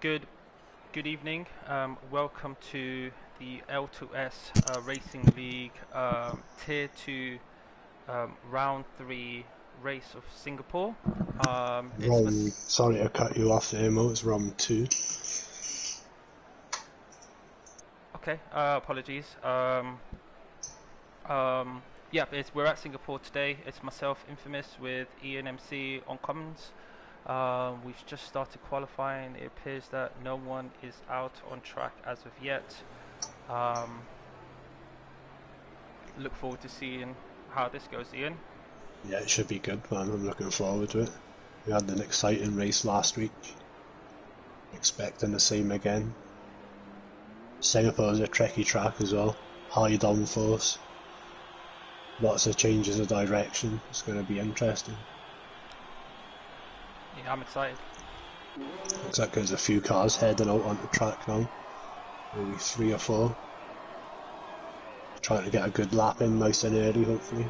Good good evening. Welcome to the L2S Racing League Tier 2 Round 3 race of Singapore. Sorry to cut you off there, Mo. It's round 2. Okay, apologies. Yeah, we're at Singapore today. It's myself, Infamous, with Ian MC on Commons. We've just started qualifying. It appears that no one is out on track as of yet. Look forward to seeing how this goes, Ian. Yeah, it should be good, man. I'm looking forward to it. We had an exciting race last week. Expecting the same again. Singapore's a tricky track as well. High downforce. Lots of changes of direction. It's going to be interesting. Yeah, I'm excited. Looks like there's a few cars heading out onto track now. Maybe 3 or 4. Trying to get a good lap in nice and early, hopefully.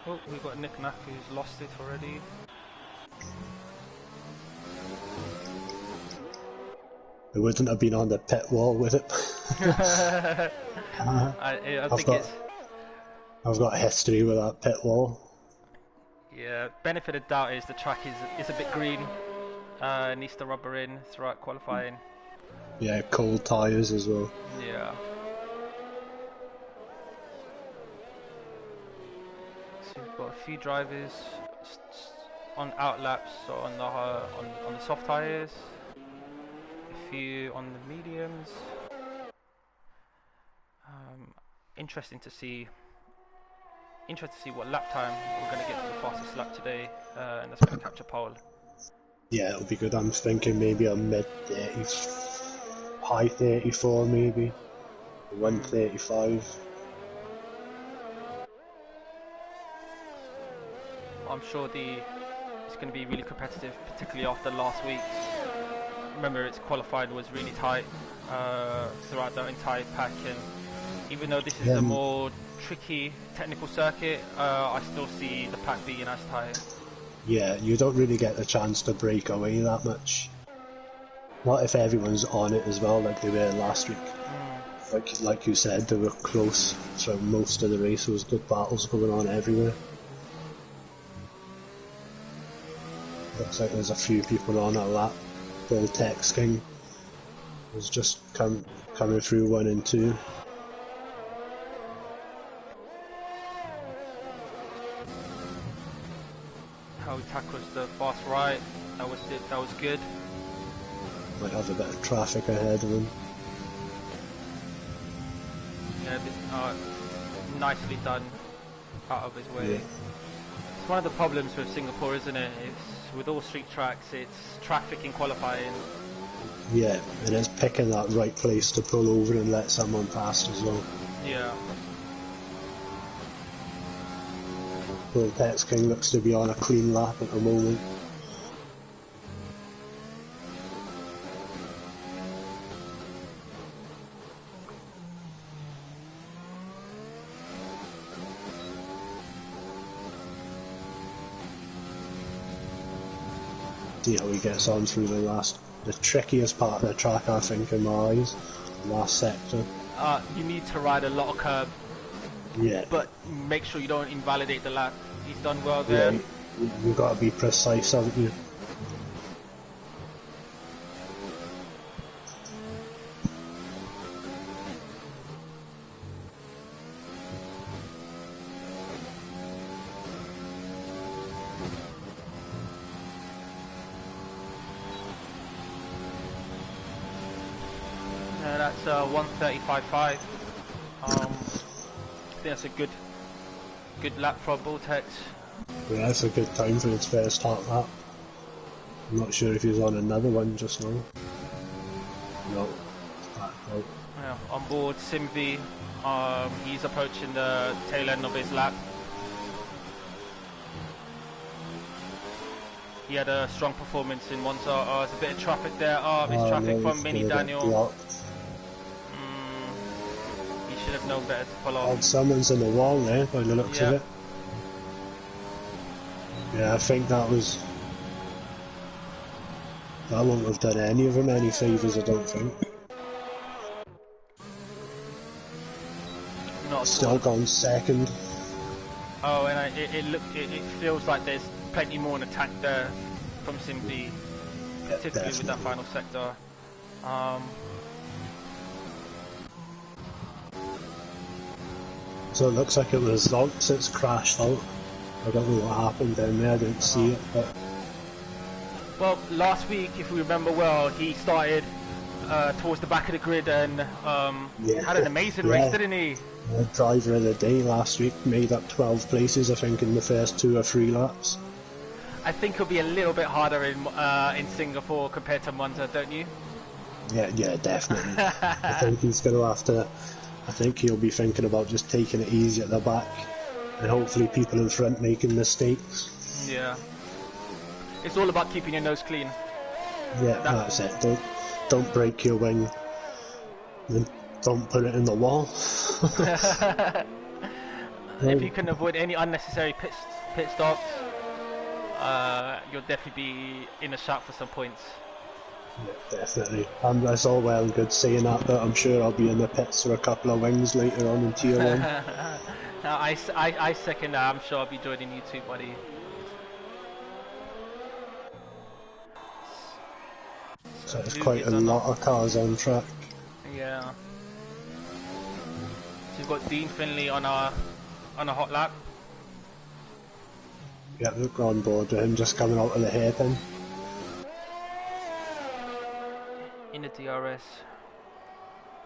Oh, we've got Nick Knack who's lost it already. It wouldn't have been on the pit wall with it. I've got history with that pit wall. Yeah, benefit of doubt is the track is a bit green. Needs to rubber in throughout qualifying. Yeah, cold tyres as well. Yeah. So we've got a few drivers on outlaps, so on the soft tyres. A few on the mediums. Interesting to see what lap time we're going to get to the fastest lap today, and that's going to capture pole. Yeah, it'll be good. I'm thinking maybe a mid 30s, high 34 maybe, 135. I'm sure it's going to be really competitive, particularly after last week. Remember, its qualifying was really tight throughout the entire pack, and even though this is a more tricky technical circuit, I still see the pack being as tight. Yeah, you don't really get the chance to break away that much. Not if everyone's on it as well, like they were last week. Like you said, they were close throughout most of the race. There was good battles going on everywhere. Looks like there's a few people on a lap. Bill Tex King was just coming through 1 and 2. How he tackles the fast right, that was good. Might have a bit of traffic ahead of him. Yeah, nicely done, out of his way. Yeah. It's one of the problems with Singapore, isn't it? It's with all street tracks, it's traffic in qualifying. Yeah, and it's picking that right place to pull over and let someone past as well. Yeah. Bill Tex King looks to be on a clean lap at the moment. See how he gets on through the trickiest part of the track, I think, in my eyes, the last sector. You need to ride a lot of curb. Yeah. But make sure you don't invalidate the lap. He's done well there. Yeah, you've got to be precise, haven't you? That's 1:35.5. I think that's a good lap for Vortex. Yeah, that's a good time for his first hot lap. I'm not sure if he's on another one just now. No. Yeah, on board Simvi, he's approaching the tail end of his lap. He had a strong performance in one, so there's a bit of traffic there. There's traffic from Mini Daniel. He should have known better to pull off. Someone's in the wall there by the looks of it. Yeah, I think that won't have done any of them any favours, I don't think. Not at Still all. gone second. Oh, and it feels like there's plenty more in the tank there from Simbi, Yeah, particularly with that final sector. So it looks like it was Zonks that's crashed out. I don't know what happened down there, I didn't see it, but... Well, last week, if we remember well, he started towards the back of the grid and had an amazing race, didn't he? Driver of the day last week, made up 12 places, I think, in the first 2 or 3 laps. I think it'll be a little bit harder in Singapore compared to Monza, don't you? Yeah, definitely. I think he's going to have to... I think he'll be thinking about just taking it easy at the back, and hopefully people in front making mistakes. Yeah. It's all about keeping your nose clean. Yeah, that's it. Don't break your wing. And don't put it in the wall. If you can avoid any unnecessary pit stops, you'll definitely be in a shout for some points. Yeah, definitely. That's all well and good saying that, but I'm sure I'll be in the pits for a couple of wings later on in Tier 1. No, I second that. I'm sure I'll be joining you too, buddy. So there's quite a lot of cars on track. Yeah. So you've got Dean Finley on a hot lap. Yeah, look on board with him just coming out of the hairpin. In the DRS.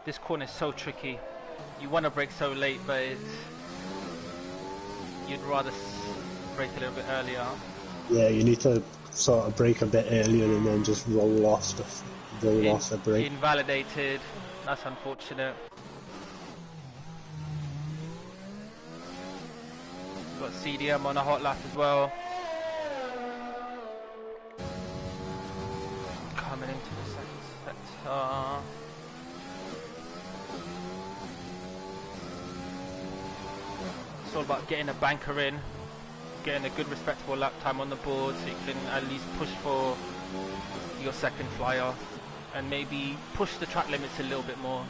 This corner is so tricky. You want to brake so late, but you'd rather brake a little bit earlier. Yeah, you need to sort of brake a bit earlier and then just roll off the brake. Invalidated. That's unfortunate. Got CDM on a hot lap as well. Coming into the second sector. It's all about getting a banker in, getting a good respectable lap time on the board so you can at least push for your second flyer and maybe push the track limits a little bit more.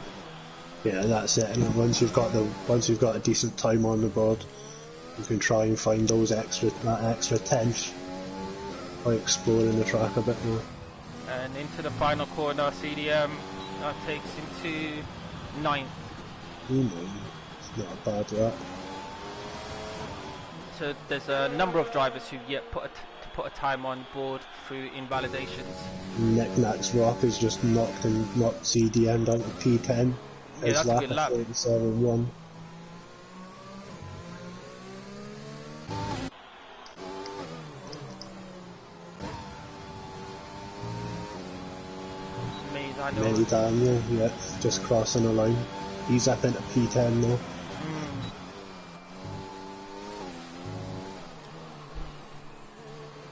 Yeah, that's it. And once you've got a decent time on the board, you can try and find that extra tenth by exploring the track a bit more. And into the final corner, CDM takes into 9th. It's not a bad lap. So there's a number of drivers who've yet to put a time on board through invalidations. Knack's Rock has just knocked CDM down to P10. Yeah, that's a good lap. 37.1. Daniel, yeah, just crossing the line. He's up into P10 now.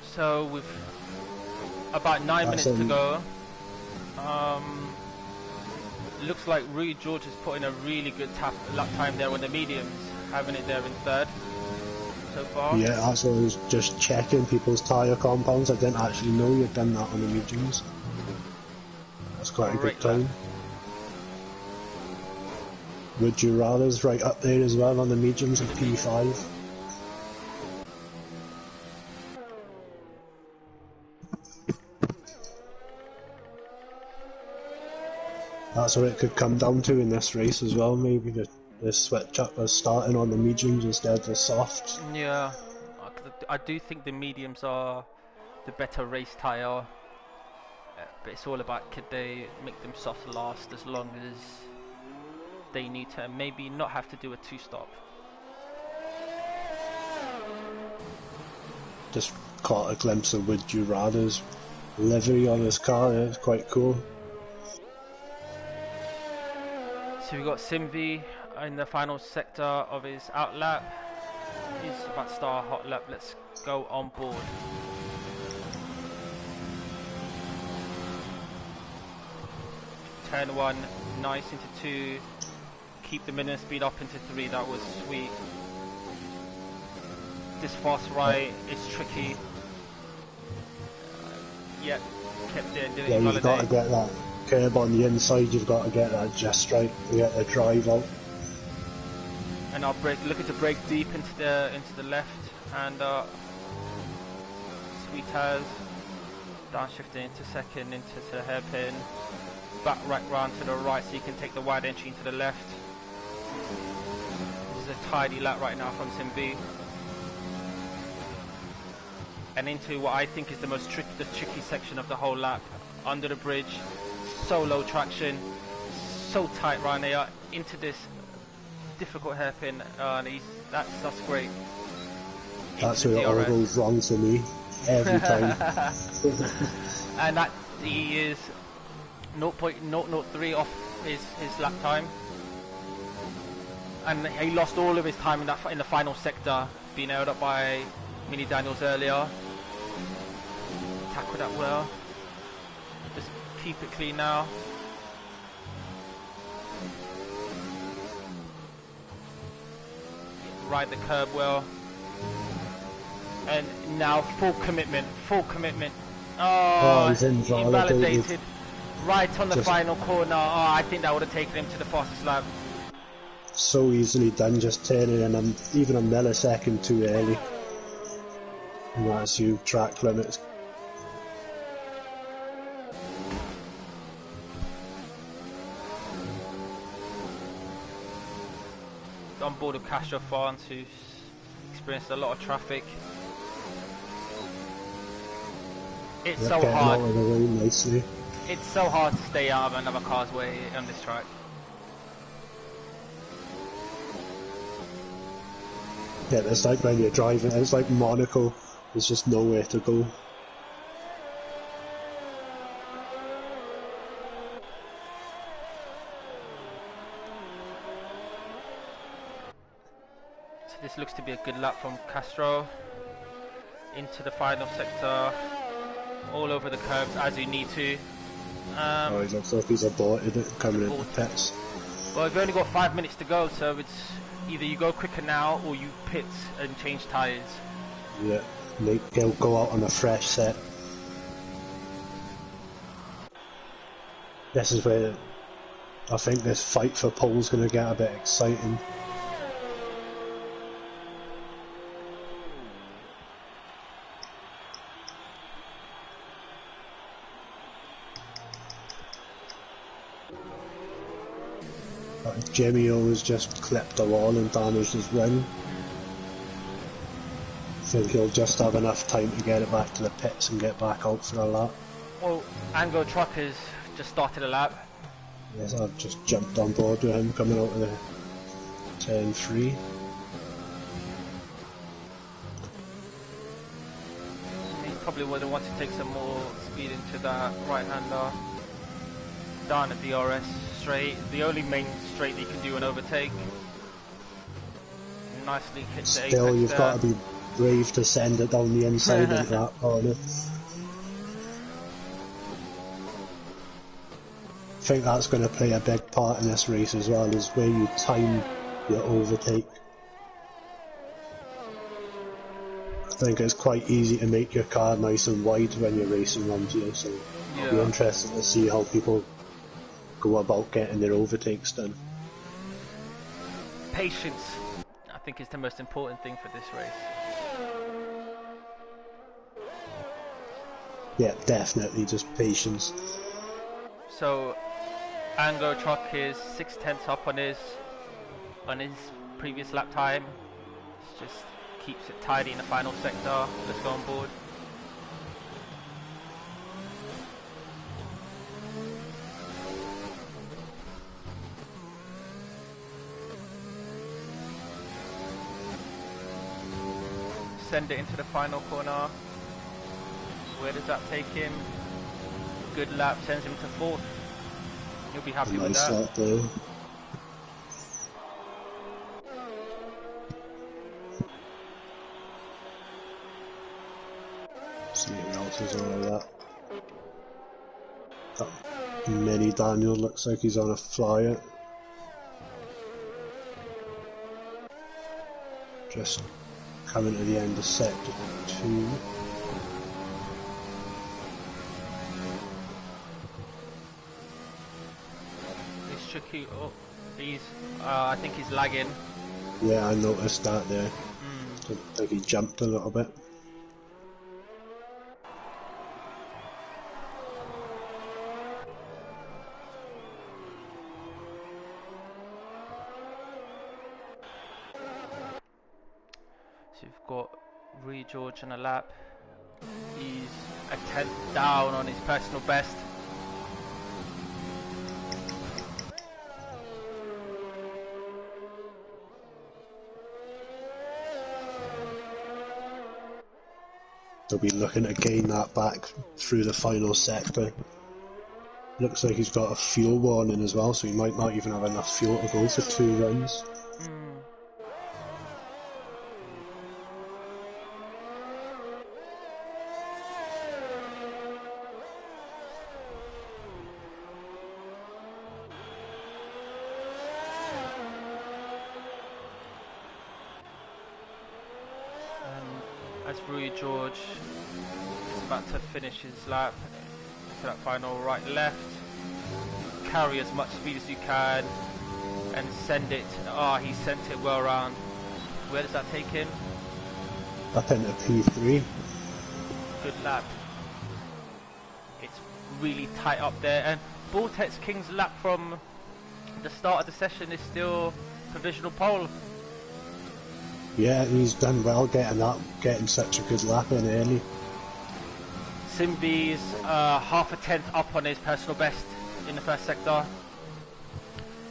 So with about 9 minutes to go, looks like Rui George is putting a really good lap time there on the mediums, having it there in 3rd so far. Yeah, that's what I was just checking people's tyre compounds. I didn't actually know you'd done that on the mediums. That's quite a good time. Would you rather's right up there as well on the mediums at P5. That's what it could come down to in this race as well, maybe the switch up was starting on the mediums instead of the softs. Yeah, I do think the mediums are the better race tyre, but it's all about could they make them soft last as long as they need to, and maybe not have to do a 2-stop. Just caught a glimpse of Would You Rather's livery on his car, yeah, it's quite cool. So we've got Simvi in the final sector of his outlap. He's about to start a hot lap. Let's go on board. Turn 1, nice into 2. Keep the minimum speed up into 3. That was sweet. this fast right is tricky. Yeah, kept it, didn't Yeah, you've got to invalidate. get that curb on the inside, you've got to get that just right to get the drive out. And I'll looking to brake deep into the left, and sweet as downshifting into second into the hairpin, back right round to the right so you can take the wide entry into the left. This is a tidy lap right now from Sim B. And into what I think is the tricky section of the whole lap, under the bridge, so low traction, so tight round there, into this difficult hairpin, and that's great. That's where it all goes wrong for me, every time. And that he is 0.003 off his lap time, and he lost all of his time in the final sector, being held up by Mini Daniels earlier. Tackle that well. Just keep it clean now. Ride the curb well. And now full commitment. Oh, he's invalidated. Right on the final corner. Oh, I think that would have taken him to the fastest lap. So easily done, just turning in even a millisecond too early. And that's you, track limits. On board with Castro France, who's experienced a lot of traffic. It's so hard. Out of the way nicely. It's so hard to stay out of another car's way on this track. Yeah, it's like when you're driving, it's like Monaco, there's just nowhere to go. So this looks to be a good lap from Castro. Into the final sector, all over the curbs as you need to. He looks like he's aborted it, coming into pits. Well, we've only got 5 minutes to go, so it's either you go quicker now or you pit and change tyres. Yeah, he'll go out on a fresh set. This is where I think this fight for pole's going to get a bit exciting. Jimmy always just clipped the wall and damaged his ring. I think he'll just have enough time to get it back to the pits and get back out for a lap. Well, Anglo Truckers just started a lap. Yes, I've just jumped on board with him coming out of the turn 3. He probably would have wanted to take some more speed into that right-hander. Down at DRS straight, the only main straight that you can do an overtake. Nicely hit the apex. Still, you've got to be brave to send it down the inside of that corner. I think that's going to play a big part in this race as well, is where you time your overtake. I think it's quite easy to make your car nice and wide when you're racing around here, so it'll be interesting to see how people go about getting their overtakes done. Patience, I think, is the most important thing for this race. Yeah, definitely, just patience. So, Anglo Truck is 6/10 up on his previous lap time. Just keeps it tidy in the final sector. Let's go on board. Send it into the final corner. Where does that take him? Good lap, sends him to 4th. He'll be happy with that. Lap there. See what else is on that. That Mini Daniel looks like he's on a flyer. coming to the end of sector 2. It's tricky. Oh, he's. I think he's lagging. Yeah, I noticed that there. I think he jumped a little bit. So you've got Rui George on a lap. He's a tenth down on his personal best. They'll be looking to gain that back through the final sector. Looks like he's got a fuel warning as well, so he might not even have enough fuel to go for 2 runs. As Rui George is about to finish his lap for that final right left, carry as much speed as you can and send it. He sent it well round. Where does that take him? Up into P3. Good lap. It's really tight up there, and Vortex King's lap from the start of the session is still provisional pole. Yeah, he's done well getting such a good lap in early. Simbi's half a tenth up on his personal best in the first sector.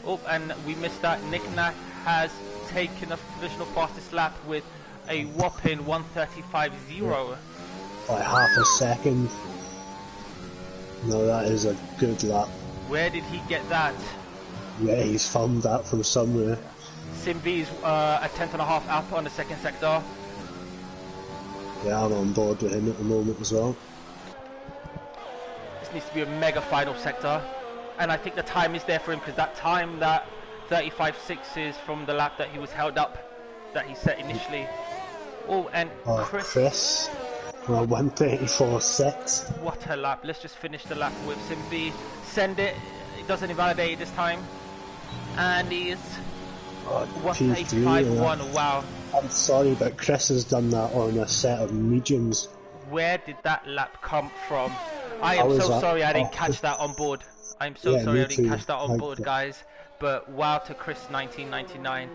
Oh, and we missed that. Nick Nack has taken a provisional fastest lap with a whopping 1:35.0. By half a second. No, that is a good lap. Where did he get that? Yeah, he's found that from somewhere. Simbi's a tenth and a half up on the second sector. Yeah, I'm on board with him at the moment as well. This needs to be a mega final sector, and I think the time is there for him, because that time, that 35.6 is from the lap that he was held up, that he set initially. Oh, and Chris. Well, 1:34.6. What a lap. Let's just finish the lap with Simbi. Send it. It doesn't invalidate it this time. And he's 1:35.1. Wow. I'm sorry, but Chris has done that on a set of mediums. Where did that lap come from? I am so sorry I didn't catch that on board. I'm so sorry I didn't catch that on board, guys. But wow to Chris 1999.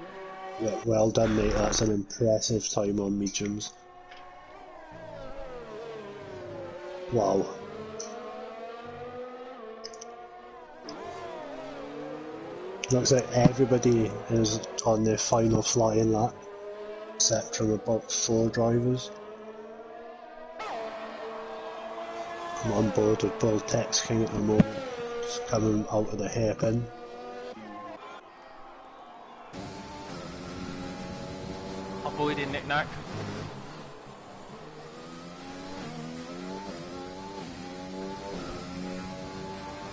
Yeah, well done, mate. That's an impressive time on mediums. Wow. Looks like everybody is on their final flying lap, except from about 4 drivers. I'm on board with Vortex King at the moment, just coming out of the hairpin. Avoiding Nick Nack.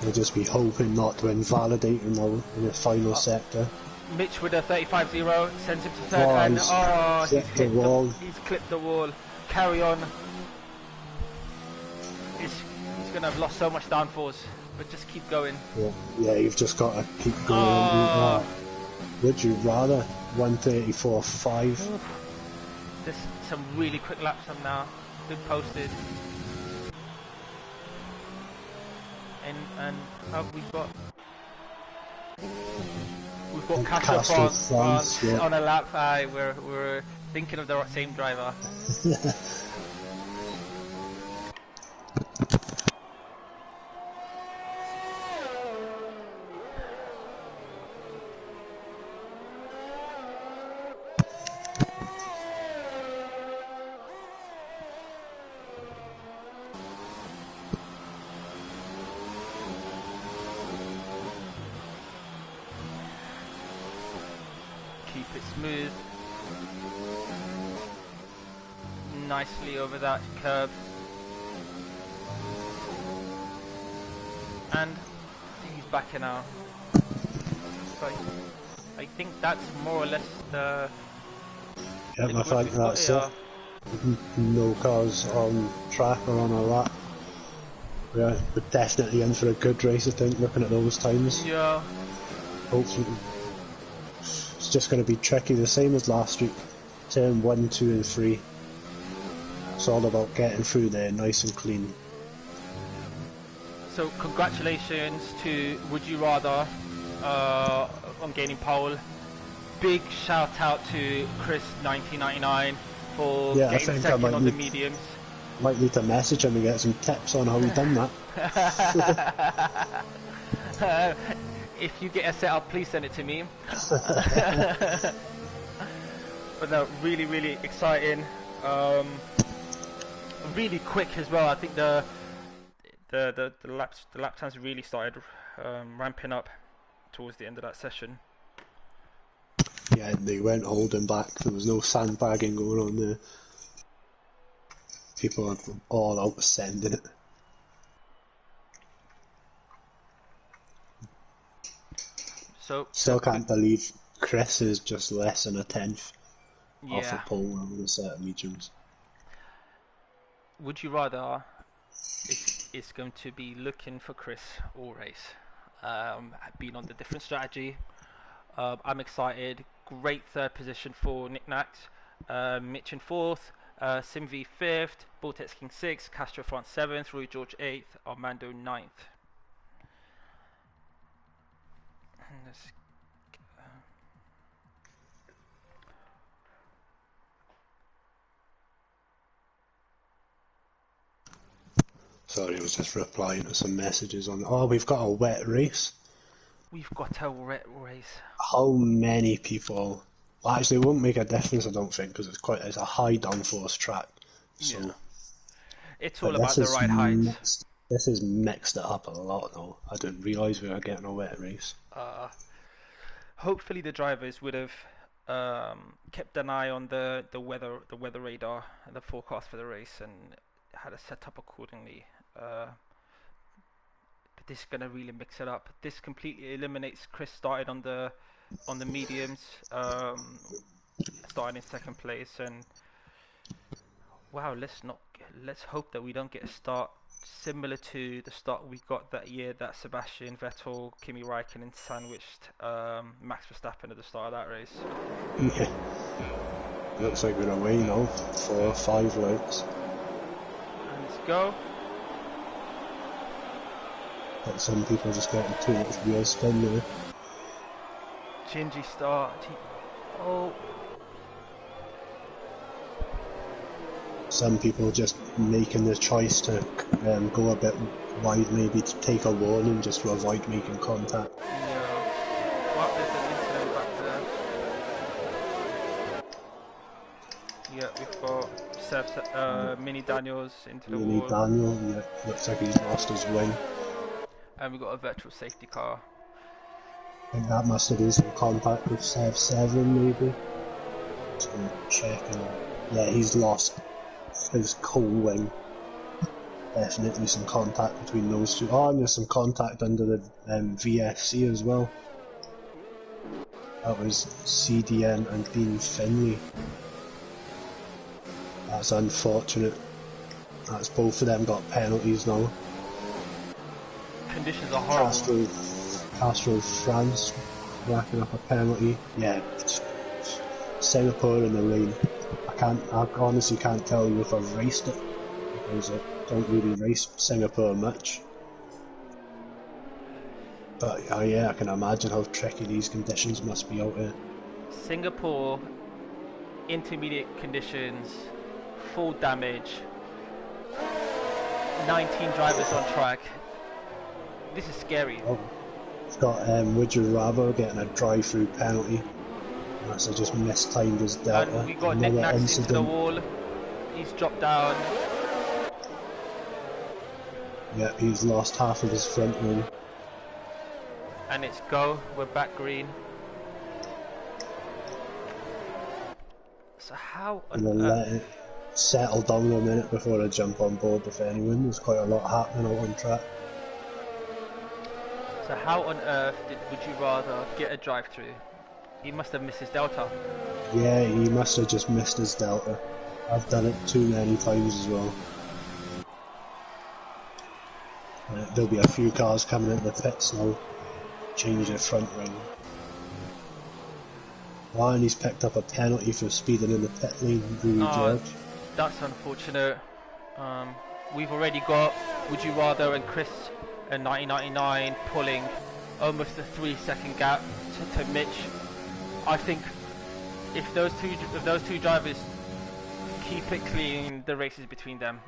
I'll just be hoping not to invalidate him now in the final sector. Mitch with a 35.0 sends him to third, and he's clipped the wall. Carry on. He's going to have lost so much downforce, but just keep going. Yeah, you've just got to keep going. Would you rather 1:34.5? There's some really quick laps from now. Good posted. And we've got Castro France on a lap. We're thinking of the same driver. Keep it smooth. Nicely over that curb. And he's backing out. So I think that's more or less the Yeah, I think that's it. No cars on track or on a lap. Yeah, we're definitely in for a good race, I think, looking at those times. Yeah. Hopefully. It's just going to be tricky, the same as last week. Turn 1, 2 and 3. It's all about getting through there nice and clean. So congratulations to Would You Rather on gaining pole. Big shout out to Chris 1999 for getting second on the mediums. Might need to message him and get some tips on how he done that. If you get a setup, please send it to me. But no, really, really exciting. Really quick as well. I think the lap times really started ramping up towards the end of that session. Yeah, they weren't holding back. There was no sandbagging going on there. People are all out sending it. So still can't believe Chris is just less than a tenth off yeah. a pole on a set of mediums. Would You Rather is going to be looking for Chris all race. Been on the different strategy. I'm excited. Great third position for Nick Nact. Mitch in fourth. Simvi fifth. Vortex King sixth. Castro France seventh. Roy George eighth. Armando ninth. Sorry, I was just replying to some messages on. Oh, we've got a wet race. We've got a wet race. How many people? Well, actually, it won't make a difference, I don't think, because it's a high downforce track. So yeah. It's all about the right height. This has mixed it up a lot, though. I didn't realise we were getting a wet race. Hopefully, the drivers would have kept an eye on the weather radar and the forecast for the race and had a set up accordingly. But this is gonna really mix it up. This completely eliminates Chris started on the mediums, starting in second place, and wow, let's hope that we don't get a start similar to the start we got that year that Sebastian Vettel, Kimi Räikkönen sandwiched Max Verstappen at the start of that race. Yeah. Looks like we're away now. 4 or 5 laps. And let's go. But some people just getting too much wheel spin there. Gingy start. Oh. Some people just making the choice to go a bit wide, maybe to take a warning just to avoid making contact. Yeah. Well, there's an incident back there. Yeah, we've got Seb, Mini Daniels into the wall. Daniel, yeah, looks like he's lost his wing. And we've got a virtual safety car. I think that must have been some contact with Sev 7 maybe. Just gonna check and yeah, he's lost his coal wing. Definitely some contact between those two. Oh, and there's some contact under the VSC as well. That was CDN and Dean Finley. That's unfortunate. That's both of them got penalties now. Conditions are horrible. Castro France racking up a penalty. Yeah, Singapore in the rain. I honestly can't tell you if I've raced it because I don't really race Singapore much. But yeah, I can imagine how tricky these conditions must be out here. Singapore, intermediate conditions, full damage, 19 drivers on track. This is scary. Oh, we've got Would You Rather getting a drive-through penalty. So just mistimed his delta. And we got Nick Nax into the wall. He's dropped down. Yeah, he's lost half of his front wing. And it's go. We're back green. So how on earth? Let it settle down a minute before I jump on board with anyone. There's quite a lot happening out on track. So how on earth Would You Rather get a drive-through? He must have missed his delta. Yeah, he must have just missed his delta. I've done it too many times as well. There'll be a few cars coming into the pits now. Change their front wing. Oh, and he's picked up a penalty for speeding in the pit lane, Louis George. That's unfortunate. We've already got Would You Rather and Chris in 1999 pulling almost a 3-second gap to Mitch. I think if those two drivers keep it clean, the race is between them.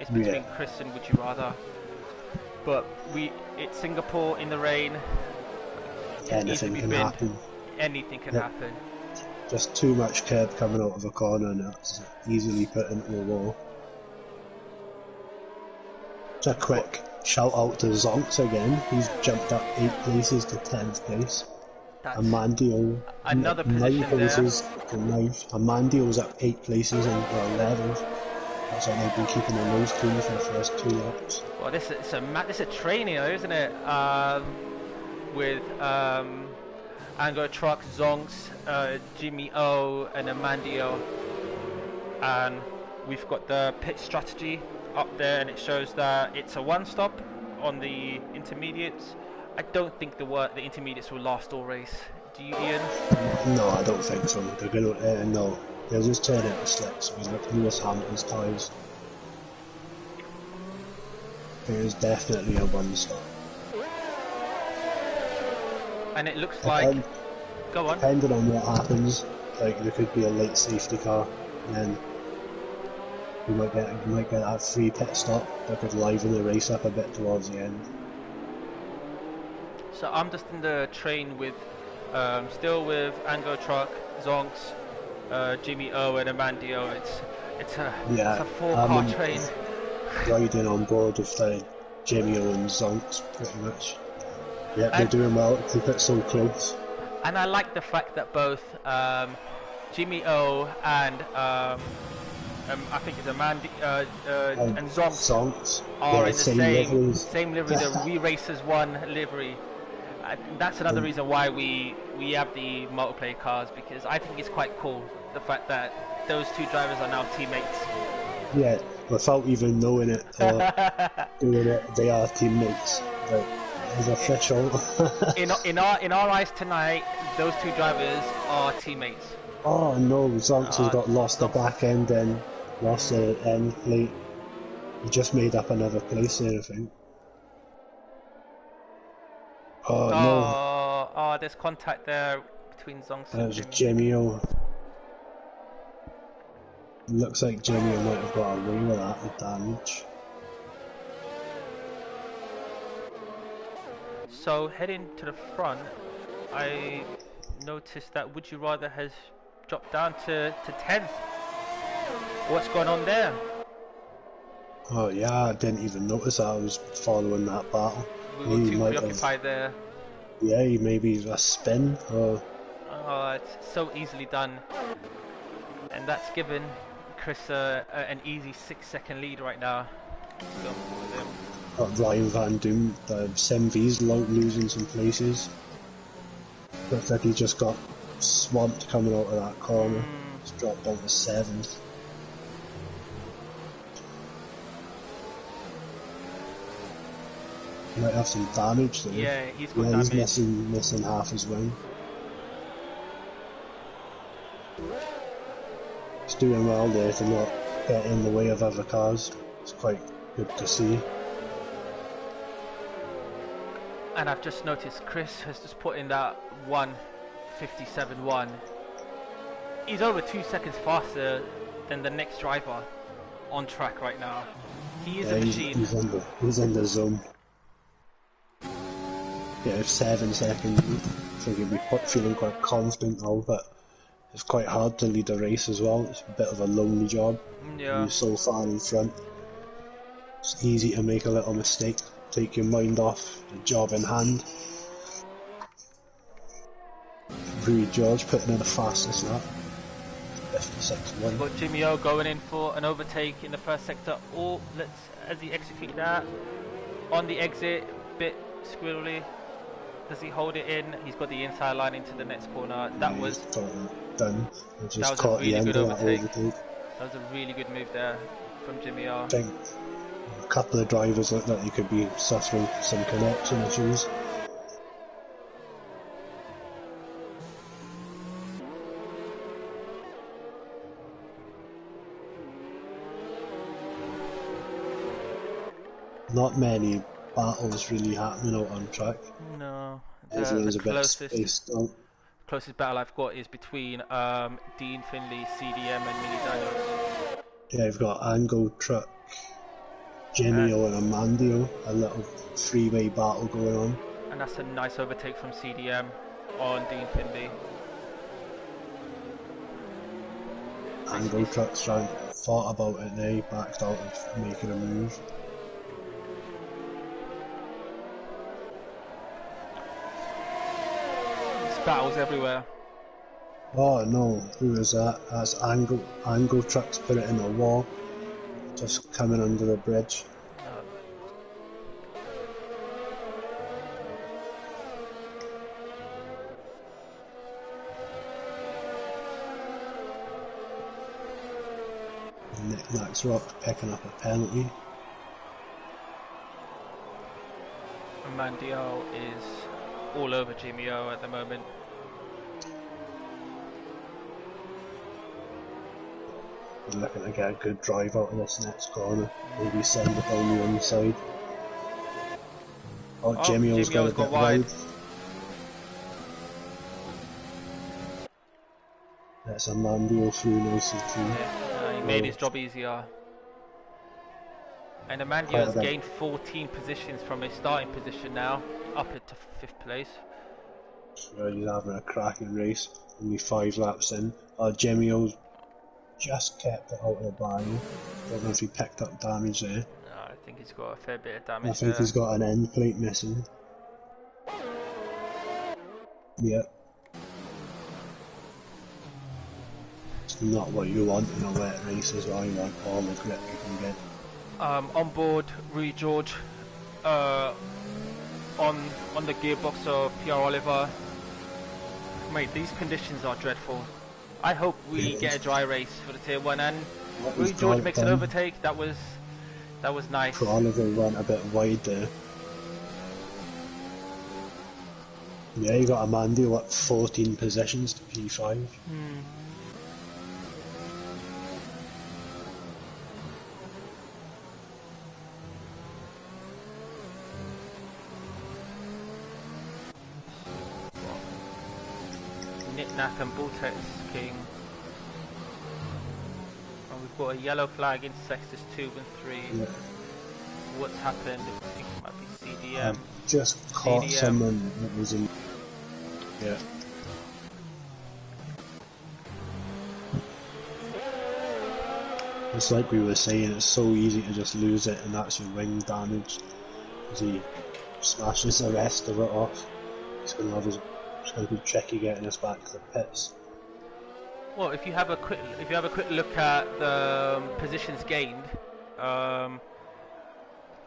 It's between Chris and Would You Rather. But it's Singapore in the rain. Anything can happen. Anything can happen. Just too much curb coming out of a corner and that's easily put into a wall. Just a quick shout out to Zonks again. He's jumped up 8 places to 10th place. Amandio another position 9 places to 9th. Amandio's up 8 places and 11th. Looks like they've been keeping their nose clean for the first 2 laps. Well, this is a training, though, isn't it? With Ango Truck, Zonks, Jimmy O, and Amandio, and we've got the pit strategy up there, and it shows that it's a one-stop on the intermediates. I don't think the intermediates will last all race. Do you, Ian? No, I don't think so. They're gonna no. They'll just turn into slicks with Lewis Hamilton's tyres. There is definitely a one-stop. And it looks like... Go on. Depending on what happens, like there could be a late safety car, and then you might get that free pit stop that could liven the race up a bit towards the end. So I'm just in the train with, still with Ango Truck, Zonks, Jimmy O and Amandio. It's a 4-car train. Riding on board with Jimmy O and Zonks pretty much. Yeah, they're doing well to keep it so close. And I like the fact that both Jimmy O and I think it's and Zonks are in the same livery, the We Racers 1 livery. And that's another reason why we have the multiplayer cars, because I think it's quite cool, the fact that those two drivers are now teammates. Yeah, without even knowing it or doing it, they are teammates. It's official. in our eyes tonight, those two drivers are teammates. Oh no, Zonks has got lost the back end and lost the end plate. He just made up another place there, I think. No. There's contact there between Zonks and Jimmy O. Looks like Jimmy O might have got away with that, the damage. So heading to the front, I noticed that Would You Rather has dropped down to 10th. What's going on there? Oh yeah, I didn't even notice that. I was following that battle. We were too preoccupied there. Yeah, maybe a spin or... Oh, it's so easily done. And that's given Chris an easy 6-second lead right now. Ryan Van Doom, the SMV's losing some places. Looks like he just got swamped coming out of that corner. He's dropped down to 7th. He might have some damage there. Yeah, he's got damage. He's missing half his wing. He's doing well there to not get in the way of other cars. It's quite good to see. And I've just noticed Chris has just put in that 1:57.1. He's over 2 seconds faster than the next driver on track right now. He is a machine. He's in the zone. Yeah, 7 seconds. I think he'll be feeling quite confident now, but it's quite hard to lead a race as well. It's a bit of a lonely job. Yeah. You're so far in front. It's easy to make a little mistake. Take your mind off the job in hand. Louis George putting in the fastest lap. 56.1. Got Jimmy O going in for an overtake in the first sector. As he execute that on the exit, bit squirrely. Does he hold it in? He's got the inside line into the next corner. That Yeah, was he's got it done. He that just was a caught the really end good of that overtake. overtake. That was a really good move there from Jimmy R. I think a couple of drivers looked like they could be suffering some connection issues. Not many battles really happening out on track. No, Everyone's the a bit spaced out. closest battle I've got is between Dean Finley, CDM, and Mini Dinos. Yeah, you've got Angle Truck, Jimio and Amandio, a little three-way battle going on. And that's a nice overtake from CDM on Dean Finley. Angle Truck's thought about it there, he backed out and making a move. There's battles everywhere. Oh no, who is that? That's Angle. Angle Truck's put it in the wall, just coming under the bridge. Knickknacks Rock picking up a penalty. Mandio is all over Jimmy O at the moment. We're looking to get a good drive out of this next corner. Maybe send it down the inside. Oh, Jimmy O's got a bit wide. That's a Mandio through nicely too. Yeah, he made his job easier. And Amandio's gained 14 positions from his starting position now, up into 5th place. So he's having a cracking race, only 5 laps in. Jimmy O's just kept it out of the barrier. Don't know if he picked up damage there. No, I think he's got a fair bit of damage. I think he's got an end plate missing. Yep. It's not what you want in a wet race as well. You want all the grip you can get. On board Rui George on the gearbox of PR Oliver. Mate, these conditions are dreadful. I hope we get a dry race for the Tier 1, and Rui George makes an overtake. That was nice. PR Oliver went a bit wide there. Yeah, you got Amandio up 14 positions to P5. Knick-Knack and Vortex King. And we've got a yellow flag in sectors 2 and 3. Yeah. What's happened? I think it might be CDM. Just caught someone that was in. Yeah. It's like we were saying, it's so easy to just lose it, and that's your wing damage. As he smashes the rest of it off, it's going to be tricky getting us back to the pits. Well, if you have a quick look at the positions gained,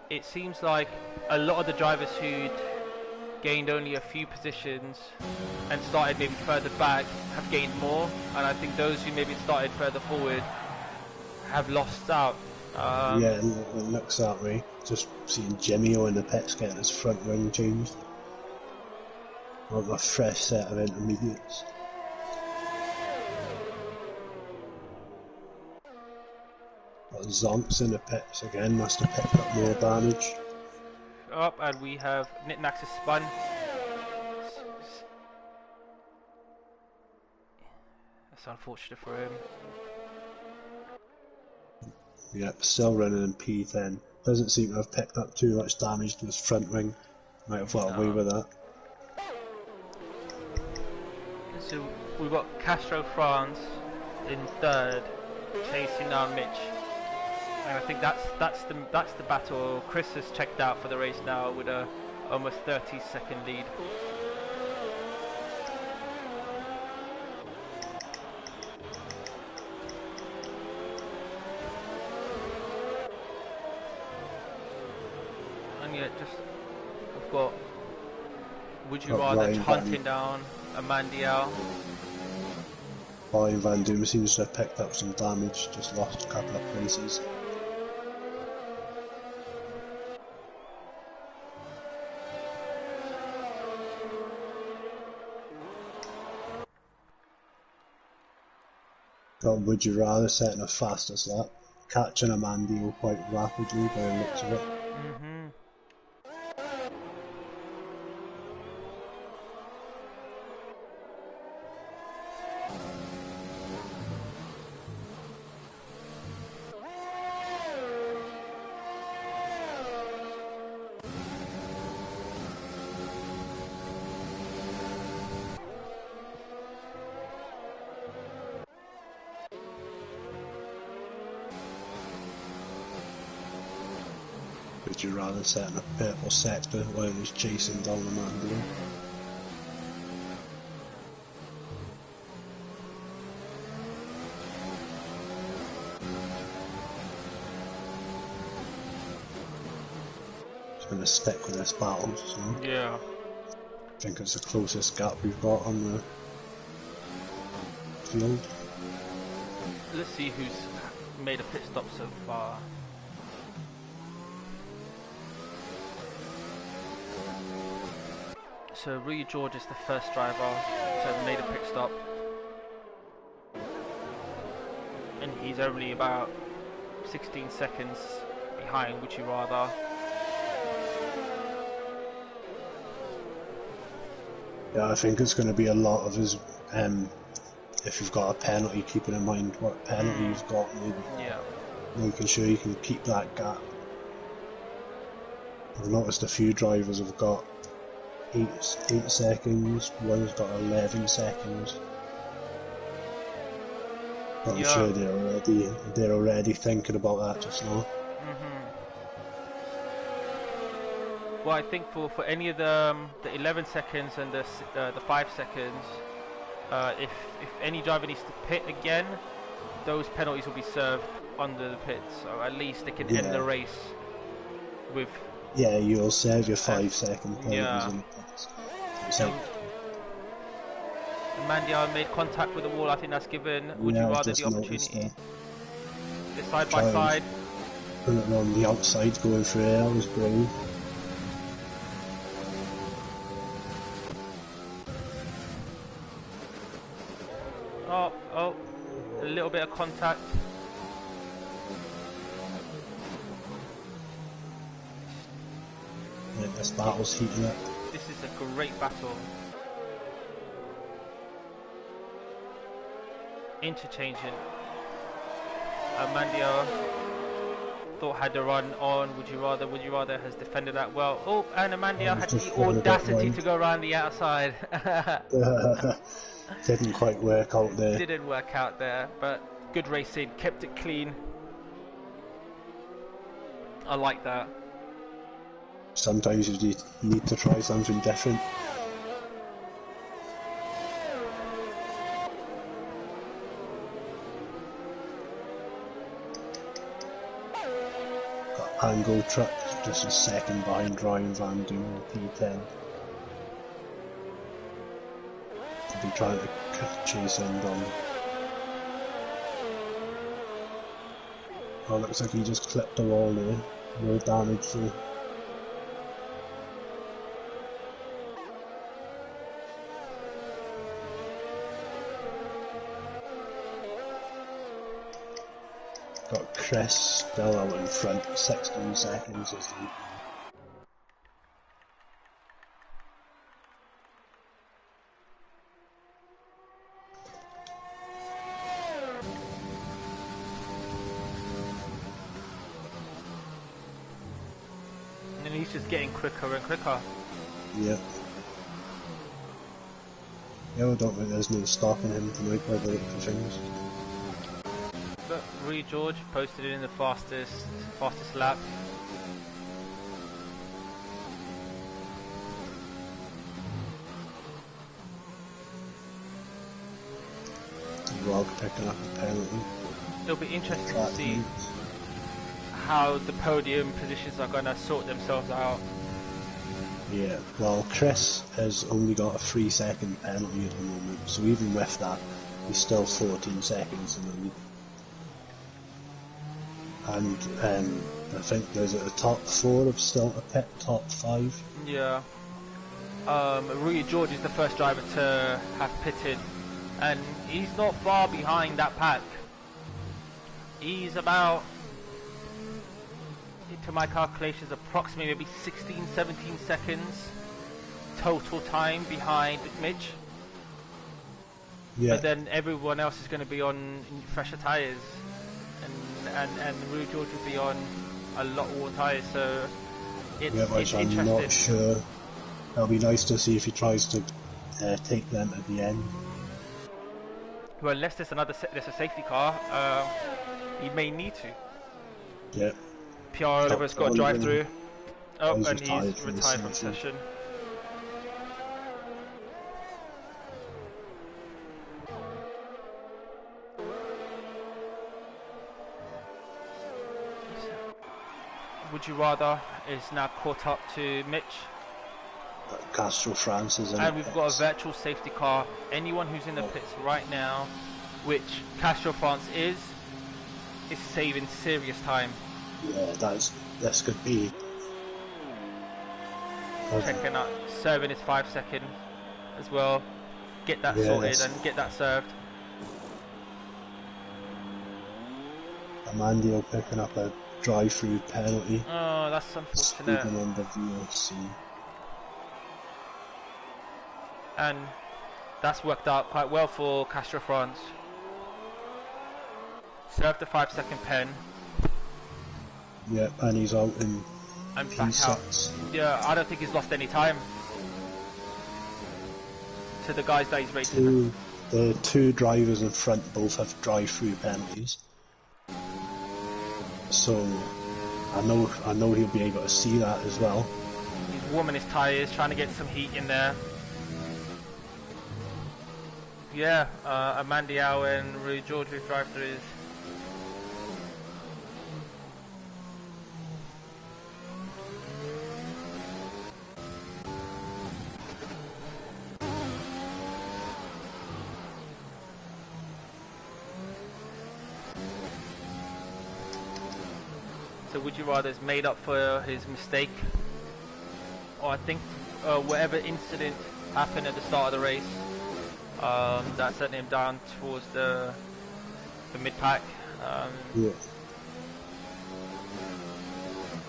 it seems like a lot of the drivers who'd gained only a few positions and started maybe further back have gained more, and I think those who maybe started further forward have lost out. Yeah, it looks that way. Just seeing Jimio in the pits getting his front wing changed. Like a fresh set of intermediates. Got Zonks in the pits again, must have picked up more damage. Up, and we have Knick-Knacks spun. That's unfortunate for him. Yep, still running in P10. Doesn't seem to have picked up too much damage to his front wing. Might have got away with that. So we've got Castro France in 3rd, chasing down Mitch. And I think that's the battle. Chris has checked out for the race now with a almost 30-second lead. And yeah, just we've got Would you Got rather Ryan hunting down a Mandiel? Ryan Van Doom seems to have picked up some damage, just lost a couple of places. Got Would You Rather setting a fastest lap, catching a Mandiel quite rapidly by the looks of it. Mm-hmm. Would you rather set in a purple sector while he was chasing down a Mandiel? Just going to stick with this battle, so Yeah. I think it's the closest gap we've got on the field. Let's see who's made a pit stop so far. So Rui George is the first driver to made a pit stop, and he's only about 16 seconds behind Would You Rather. Yeah, I think it's going to be a lot of his, if you've got a penalty, keeping in mind what penalty you've got, maybe making sure you can keep that gap. I've noticed a few drivers have got 8 seconds, one's got 11 seconds. But I'm sure they're already thinking about that just now. Well, I think for any of the 11 seconds and the 5 seconds, if any driver needs to pit again, those penalties will be served under the pits, so at least they can end the race with. Yeah, you'll serve your 5 second penalties in the pits. So Mandiel made contact with the wall. I think that's given Would You Rather the opportunity. They're side by side. Put it on the outside, going through there was brave. Oh, a little bit of contact. Yeah, this battle's heating up. This is a great battle. Interchanging. Mandiel thought had the run on Would You Rather has defended that well. Oh, and Mandiel had the audacity to go around the outside. Didn't quite work out there. Didn't work out there, but good racing, kept it clean. I like that. Sometimes you need to try something different. Got Angle Truck just a second behind Ryan Van Doom, P10. Be trying to chase him down. Oh, looks like he just clipped the wall there. No damage though. Got Chris still out in front, 16 seconds is lead. And he's just getting quicker and quicker. Yeah. Yeah, I don't think there's no stopping him tonight by the look of things. But Rui George posted it in the fastest lap. Rog picking up a penalty. It'll be interesting to see how the podium positions are going to sort themselves out. Yeah, well, Chris has only got a 3-second penalty at the moment, so even with that, he's still 14 seconds in the lead. And I think there's a top 4 of still a pit, top 5. Yeah. Rui George is the first driver to have pitted, and he's not far behind that pack. He's about, to my calculations, approximately maybe 16, 17 seconds total time behind Mitch. Yeah. But then everyone else is going to be on fresher tyres, and Rui George will be on a lot worn tyres, so it's interesting. I'm not sure. It'll be nice to see if he tries to take them at the end. Well, unless there's a safety car, he may need to. Yeah. PR Oliver's got a drive through. Oh, he's and retired he's from the retired from session. session. Would you rather is now caught up to Mitch, Castro France is in and the we've pits. got a virtual safety car. Anyone who's in the pits right now, which Castro France is saving serious time. Yeah, this could be. Checking out, serving his 5 seconds as well. Get that sorted and get that served. Amandio picking up a drive-through penalty. Oh, that's unfortunate. Speaking on the VOC. And that's worked out quite well for Castro France. Served the 5 second pen. Yep, and he's out in And back out. Yeah, I don't think he's lost any time to the guys that he's racing. The two drivers in front both have drive-through penalties. So I know he'll be able to see that as well. He's warming his tyres, trying to get some heat in there. Yeah, Amandiao and Rui George with drive-throughs. So would you rather has made up for his mistake, or I think whatever incident happened at the start of the race that sent him down towards the mid-pack. Yeah.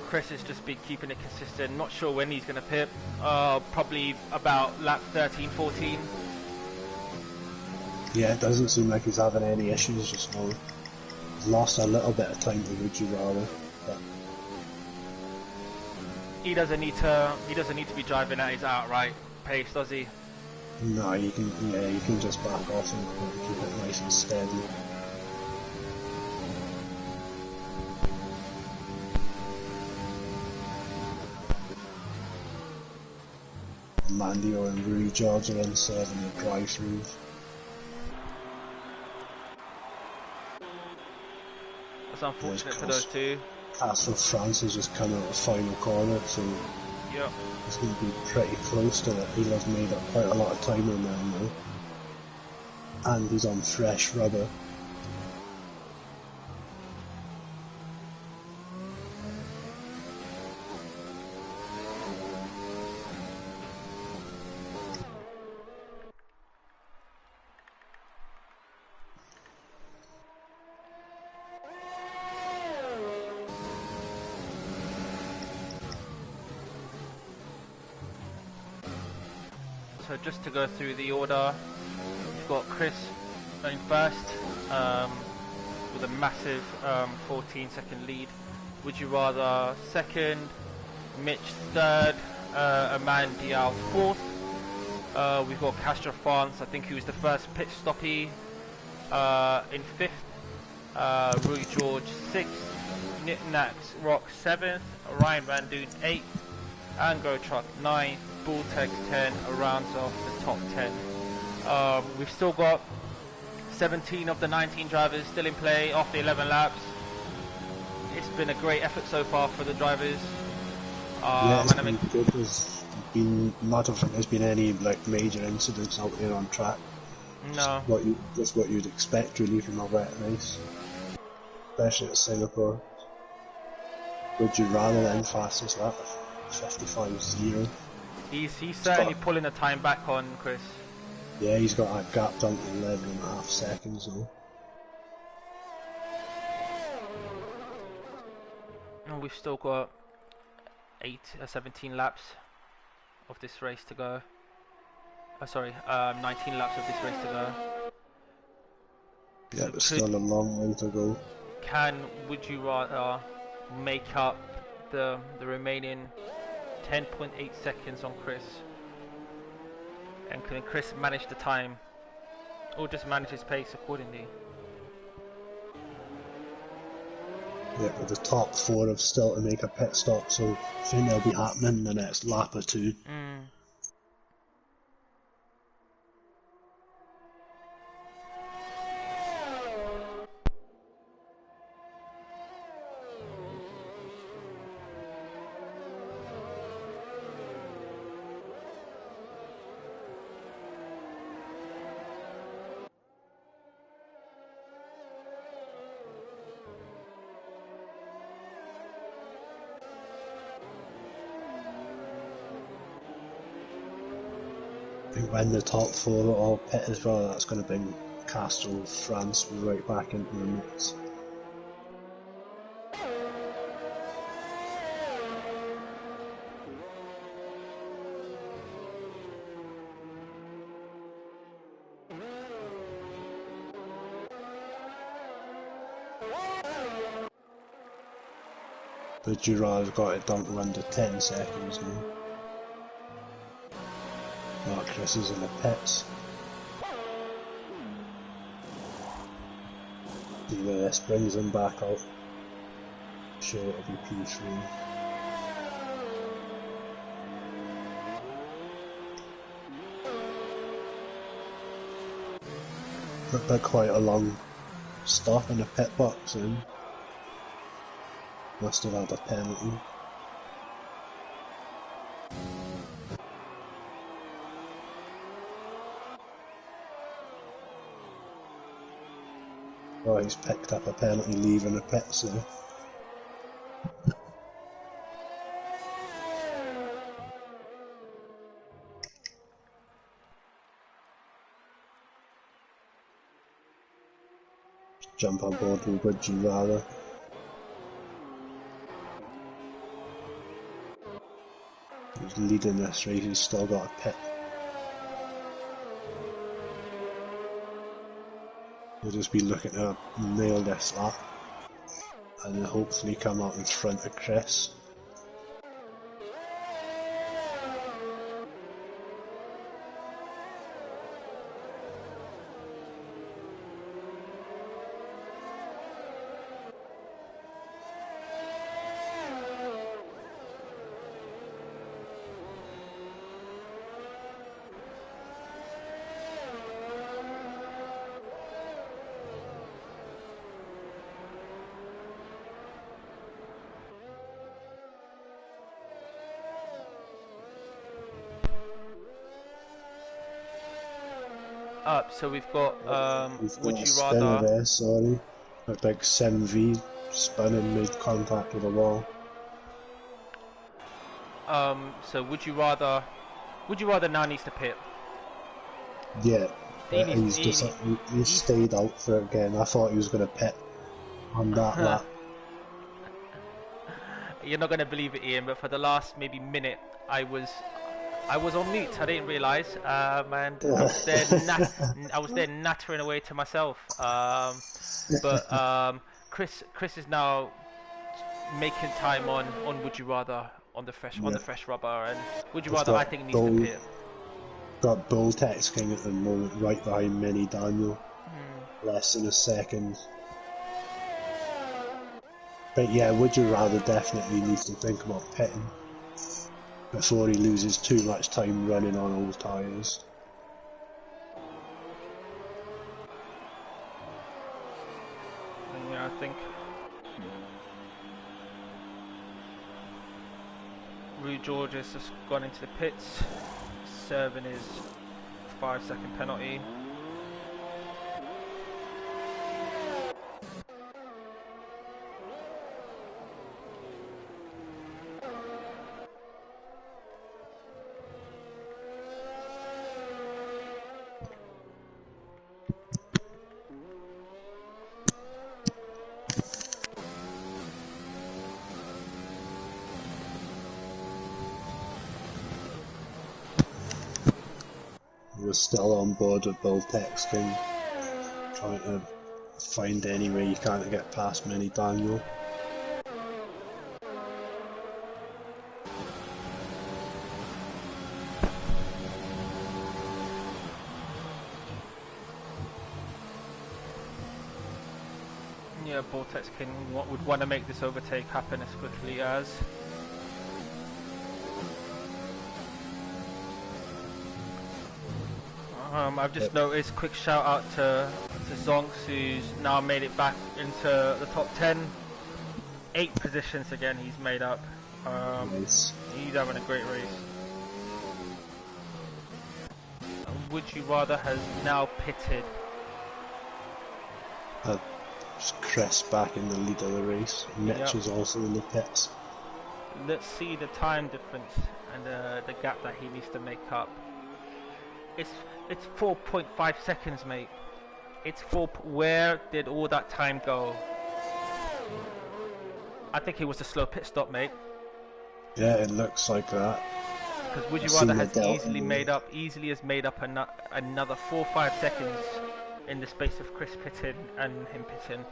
Chris has just been keeping it consistent, not sure when he's going to pit, probably about lap 13, 14. Yeah, it doesn't seem like he's having any issues just now. He's lost a little bit of time to Ruggiero. He doesn't need to be driving at his outright pace, does he? No, you can just back off and keep it nice and steady. Mandio and Rui George are in serving the drive-throughs. That's unfortunate for those two. Castle France has just come out of the final corner, so yeah, he's going to be pretty close to it. He'll have made up quite a lot of time on them now. And he's on fresh rubber. So just to go through the order, we've got Chris going first with a massive 14-second lead. Would you rather second, Mitch third, Amandiao fourth. We've got Castro France, I think he was the first pit stoppie, in fifth. Rui George sixth, Knickknacks Rock seventh, Ryan Van Doon eighth, Angro Truck ninth, Bulltech 10 rounds off the top 10. We've still got 17 of the 19 drivers still in play after 11 laps. It's been a great effort so far for the drivers. Yeah, it's been good. There's I don't think there's been any like major incidents out here on track. No. Just what you'd expect really from a wet race, especially at Singapore. Would you rather than fastest lap? 55.0. He's certainly pulling the time back on Chris. Yeah, he's got that gap down to 11.5 seconds though. And we've still got 17 laps of this race to go. 19 laps of this race to go. Yeah, So there's still a long way to go. Would you rather make up the remaining 10.8 seconds on Chris? And can Chris manage the time, or just manage his pace accordingly? Yeah, but the top four have still to make a pit stop, so I think they'll be happening in the next lap or two. I think when the top four are all pit as well, that's going to bring Castro France right back into the mix. But Girard's got it down to under 10 seconds now. Oh, Chris is in the pits. Either this brings him back out. Sure, it'll be P3. But quite a long stop in the pit box and must have had a penalty. Oh, he's picked up a penalty leaving the pits there. Jump on board with Would You Rather. He's leading this race, he's still got a pit. He'll just be looking to nail this lap and then hopefully come out in front of Chris. So we've got would you spinner rather there, sorry. A big 7V spun and made contact with the wall. so would you rather now needs to pit? Yeah, he stayed out for it again. I thought he was going to pit on that lap. You're not going to believe it, Ian, but for the last maybe minute I was on mute. I didn't realise, and I was there nattering away to myself. But Chris is now making time on Would You Rather on the fresh rubber, and Would You Rather I think needs to pit. Got Bull texting at the moment, right behind Mini Daniel. Less than a second. But yeah, Would You Rather definitely needs to think about pitting before he loses too much time running on old tyres. Yeah, I think Rue Georges has gone into the pits, serving his 5-second penalty. We're still on board with Bill Texking, trying to find any way you can't get past Mini Daniel. Yeah, Vortex King would want to make this overtake happen as quickly as. I've just noticed, quick shout out to Zonks, who's now made it back into the top 10. 8 positions again he's made up. Nice. He's having a great race. Would You Rather has now pitted. Chris back in the lead of the race. Mitch is also in the pits. Let's see the time difference and the gap that he needs to make up. It's 4.5 seconds, mate. Where did all that time go? I think it was a slow pit stop, mate. Yeah, it looks like that. Because Would You Rather has easily made up another 4 or 5 seconds in the space of Chris pitting and him pitting.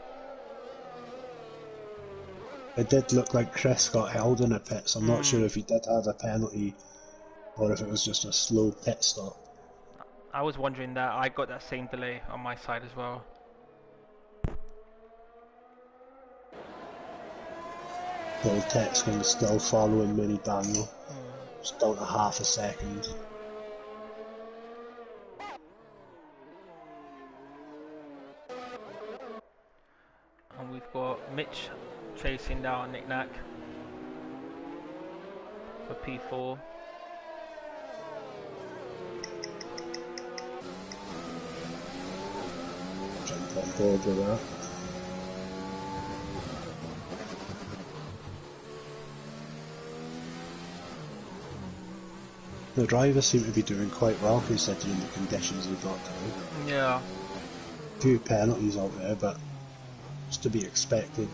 It did look like Chris got held in a pit, so I'm not sure if he did have a penalty or if it was just a slow pit stop. I was wondering that. I got that same delay on my side as well. Bill Texking still following Mini Daniel. Just down to half a second. And we've got Mitch chasing down Nick Nack for P4. Jump on board with that. The drivers seem to be doing quite well considering the conditions we've got today. Yeah. A few penalties out there, but it's to be expected.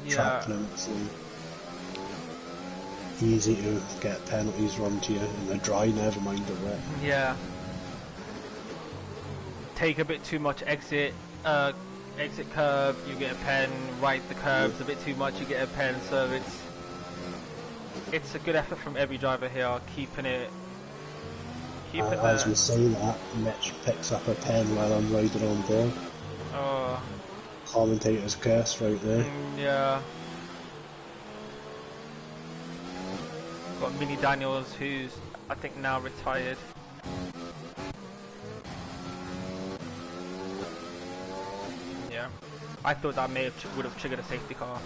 Yeah. Track limits, easy to get penalties run to you in the dry, never mind the wet. Yeah. Take a bit too much exit curve, you get a pen. Right the curves a bit too much, you get a pen. So it's a good effort from every driver here, keeping it. As we say that, Mitch picks up a pen while I'm riding on board. Oh. Commentator's curse right there. Yeah. Got Mini Daniels, who's I think now retired. Yeah. I thought that would have triggered a safety car.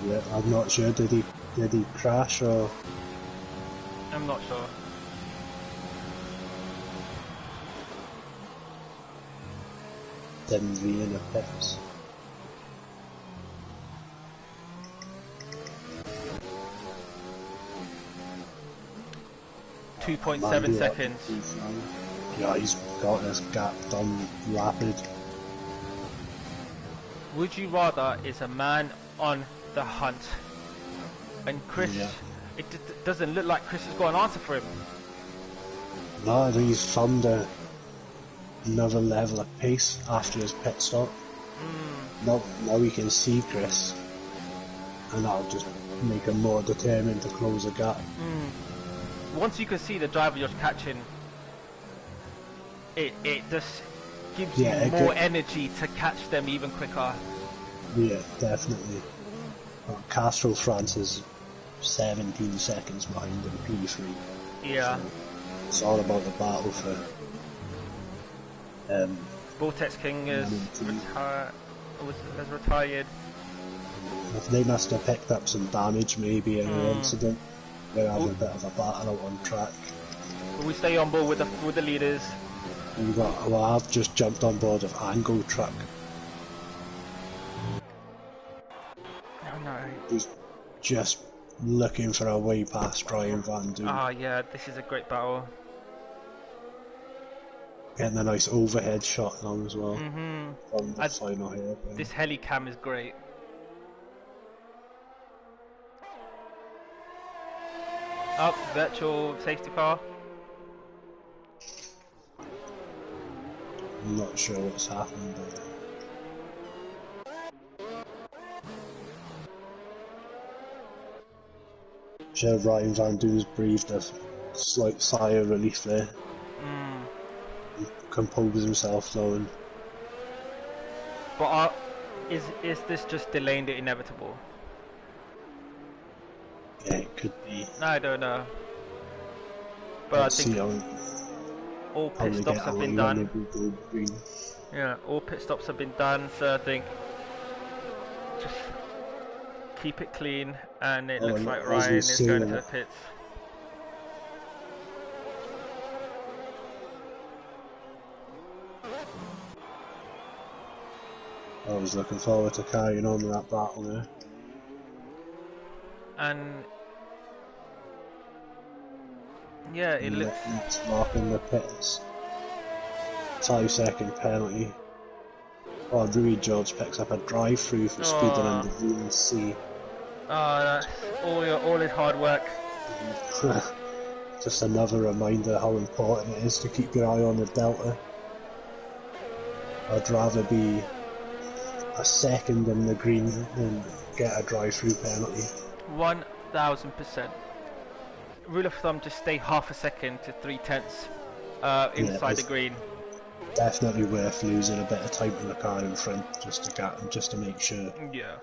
Yeah, I'm not sure. Did he crash or? I'm not sure. Didn't be in the pits. .7 seconds. Yeah, he's got this gap done rapid. Would You Rather is a man on the hunt, and Chris, it doesn't look like Chris has got an answer for him. No, I think he's found another level of pace after his pit stop. Now we can see Chris, and that'll just make him more determined to close the gap. Once you can see the driver you're catching, it just gives you more energy to catch them even quicker. Yeah, definitely. Castro France is 17 seconds behind in P3. Yeah. So it's all about the battle for. Vortex King has retired. They must have picked up some damage maybe in an incident. We're having a bit of a battle out on track. We stay on board with the leaders. Well, I've just jumped on board of Angle Truck. Oh no. He's just looking for a way past Ryan Van Doon. Ah, yeah, this is a great battle. Getting a nice overhead shot on as well from the As final here. this heli cam is great. Up, virtual safety car. I'm not sure what's happened, but sure, Ryan Van Doon's breathed a slight sigh of relief there. He composes himself though, and But is this just delaying the inevitable? yeah, it could be. I don't know. But Let's I think see all how pit they stops get have away been when done. they go green. Yeah, all pit stops have been done, so I think just keep it clean, and it looks and like as Ryan we is see going to that- the pits. I was looking forward to carrying on with that battle there. And yeah, it looks. Next mark in the pits. 5-second penalty. Oh, Rui George picks up a drive-through for speeding under VNC. Oh, that's all his hard work. Just another reminder how important it is to keep your eye on the delta. I'd rather be a second in the green than get a drive-through penalty. 1000%. Rule of thumb: just stay half a second to 3/10 inside the green. Definitely worth losing a bit of time in the car in front just to make sure. Yeah.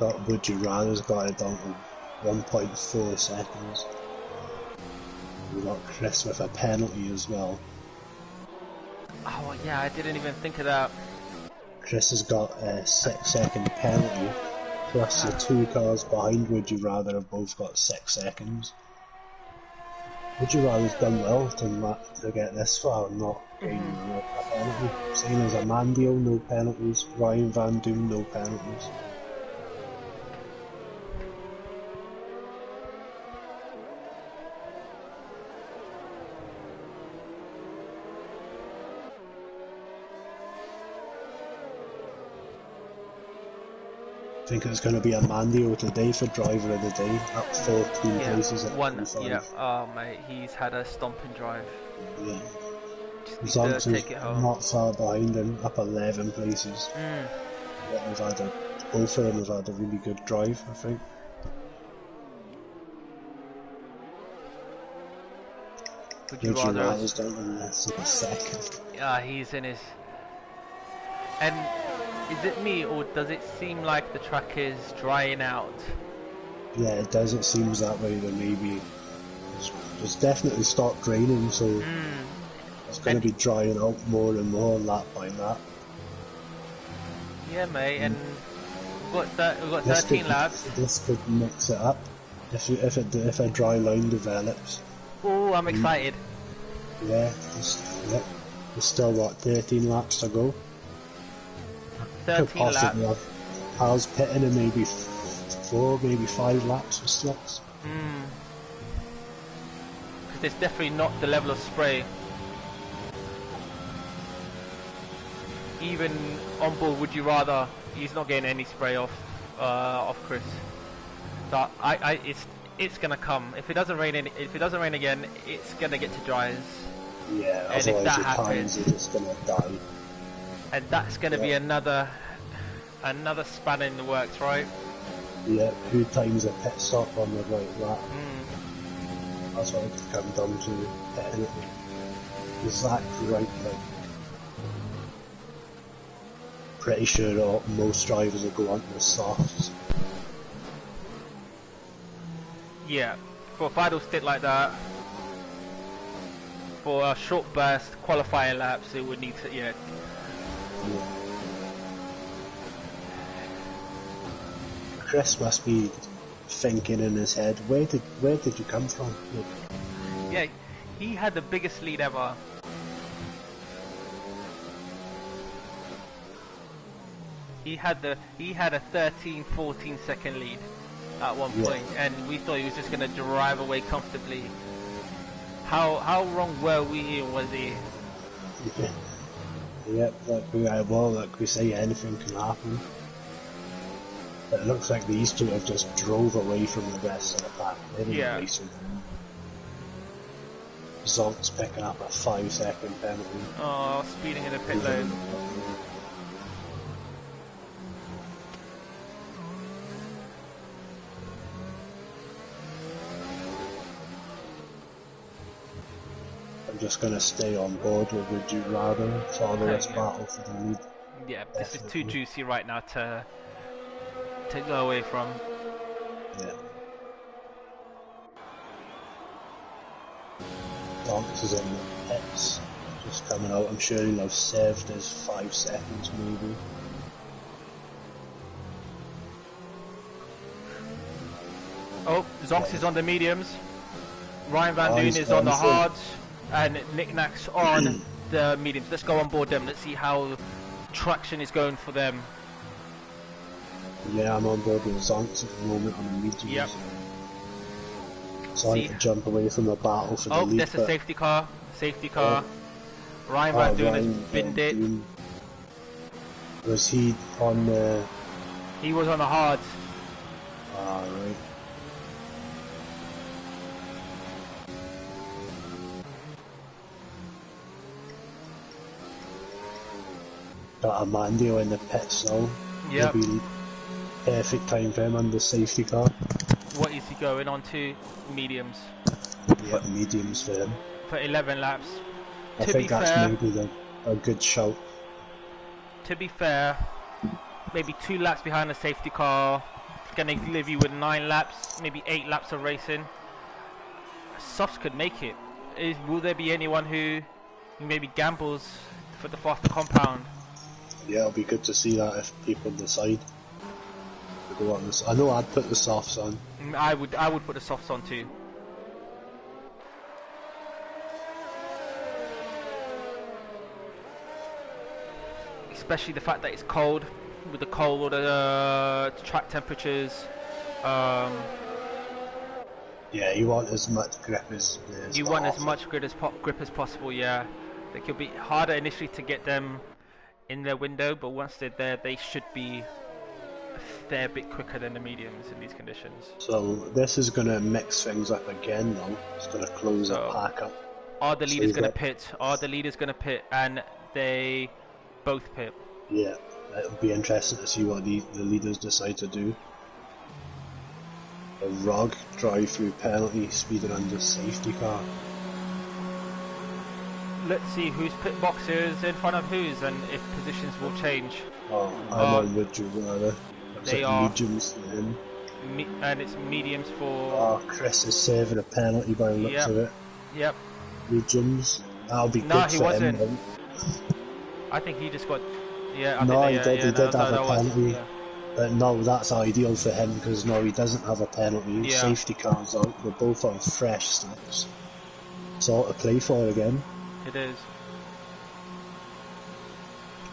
But Would You Rather's got it down to 1.4 seconds. We've got Chris with a penalty as well. Oh yeah, I didn't even think of that. Chris has got a 6-second penalty, plus the two cars behind Would You Rather have both got 6 seconds. Would You Rather's done well to get this far and not getting a penalty. Same as Amandio, no penalties. Ryan Van Doon, no penalties. I think it's going to be Amandio today for driver of the day, up 14 places at one. 25. Yeah. Oh mate, he's had a stomping drive. Yeah. Just need to take it home. Not far behind him, up 11 places. Yeah, both of them have had a really good drive, I think. Would you rather? Rather's down in a second. Yeah, he's in his. And is it me, or does it seem like the track is drying out? Yeah, it does. It seems that way. That maybe it's definitely stopped raining, so it's going to be drying out more and more lap by lap. Yeah, mate. And we've got 13 laps. This could mix it up if a dry line develops. Oh, I'm excited. Yeah, there's still what 13 laps to go. 13 laps. Have Hal's pitting in maybe 4, maybe 5 laps for slicks. Because there's definitely not the level of spray. Even on board, Would You Rather, he's not getting any spray off Chris. So it's gonna come. If it doesn't rain again, it's gonna get to dries. Yeah, and if that happens, it's gonna die. And that's gonna be another spanner in the works, right? Yeah, who times a pit stop on the right lap? That's what it's come down to. Pitting it exactly right. Like, pretty sure most drivers will go on to the softs. Yeah, for a final stint like that, for a short burst qualifying laps, it would need to Chris must be thinking in his head, where did you come from? Yeah, he had the biggest lead ever. He had a 13, 14 second lead at one point, and we thought he was just going to drive away comfortably. How wrong were we, or was he? Yep, like we say, anything can happen. But it looks like these two have just drove away from the rest of the pack. They didn't race with them. Zonk's picking up a 5-second penalty. Oh, speeding in the pit lane. I'm just going to stay on board with Would You Rather, follow this battle for the lead. Yeah, this is too juicy right now to go away from. Yeah. Donks is in the pits, just coming out. I'm sure he'll have saved his 5 seconds maybe. Oh, Zonks is on the mediums. Ryan Van Doon is on the hards, and Nick Nack's on the mediums. Let's go on board them. Let's see how traction is going for them. Yeah, I'm on board with Zonks at the moment on the mediums. Yep. So I need to jump away from the battle for the lead. Oh, there's a safety car. Safety car. Ryan Van Doon has binned it. Was he on the... He was on the hards. Ah, right. Got Amandio in the pits now. Yep. Maybe perfect time for him on the safety car. What is he going on to? Mediums. Yeah, mediums for him. For 11 laps. I think that's maybe a good shout. To be fair, maybe 2 laps behind the safety car. Gonna leave you with 9 laps, maybe 8 laps of racing. Softs could make it. Will there be anyone who maybe gambles for the faster compound? Yeah, it'll be good to see that if people decide to go on this. I know I'd put the softs on. I would put the softs on too. Especially the fact that it's cold, with the cold track temperatures. Yeah, you want as much grip as you want as much grip as possible. Yeah, it could be harder initially to get them in their window, but once they're there, they should be a fair bit quicker than the mediums in these conditions. So this is going to mix things up again, though. It's going to close the pack up. Are the leaders going to pit? Are the leaders going to pit? And they both pit. Yeah, it'll be interesting to see what the leaders decide to do. A ROG drive-through penalty, speeding under safety car. Let's see whose pit box is in front of whose, and if positions will change. Oh, I'm on Would You Rather. They are mediums for him. And it's mediums for... Oh, Chris is saving a penalty by the looks of it. Yep. Mediums. That'll be no, good he for wasn't. him. I think he just got... Yeah, no, he did have a penalty. Yeah. But no, that's ideal for him because no, he doesn't have a penalty. Yeah. Safety cars out. They're both on fresh sticks. It's all to play for again. It is.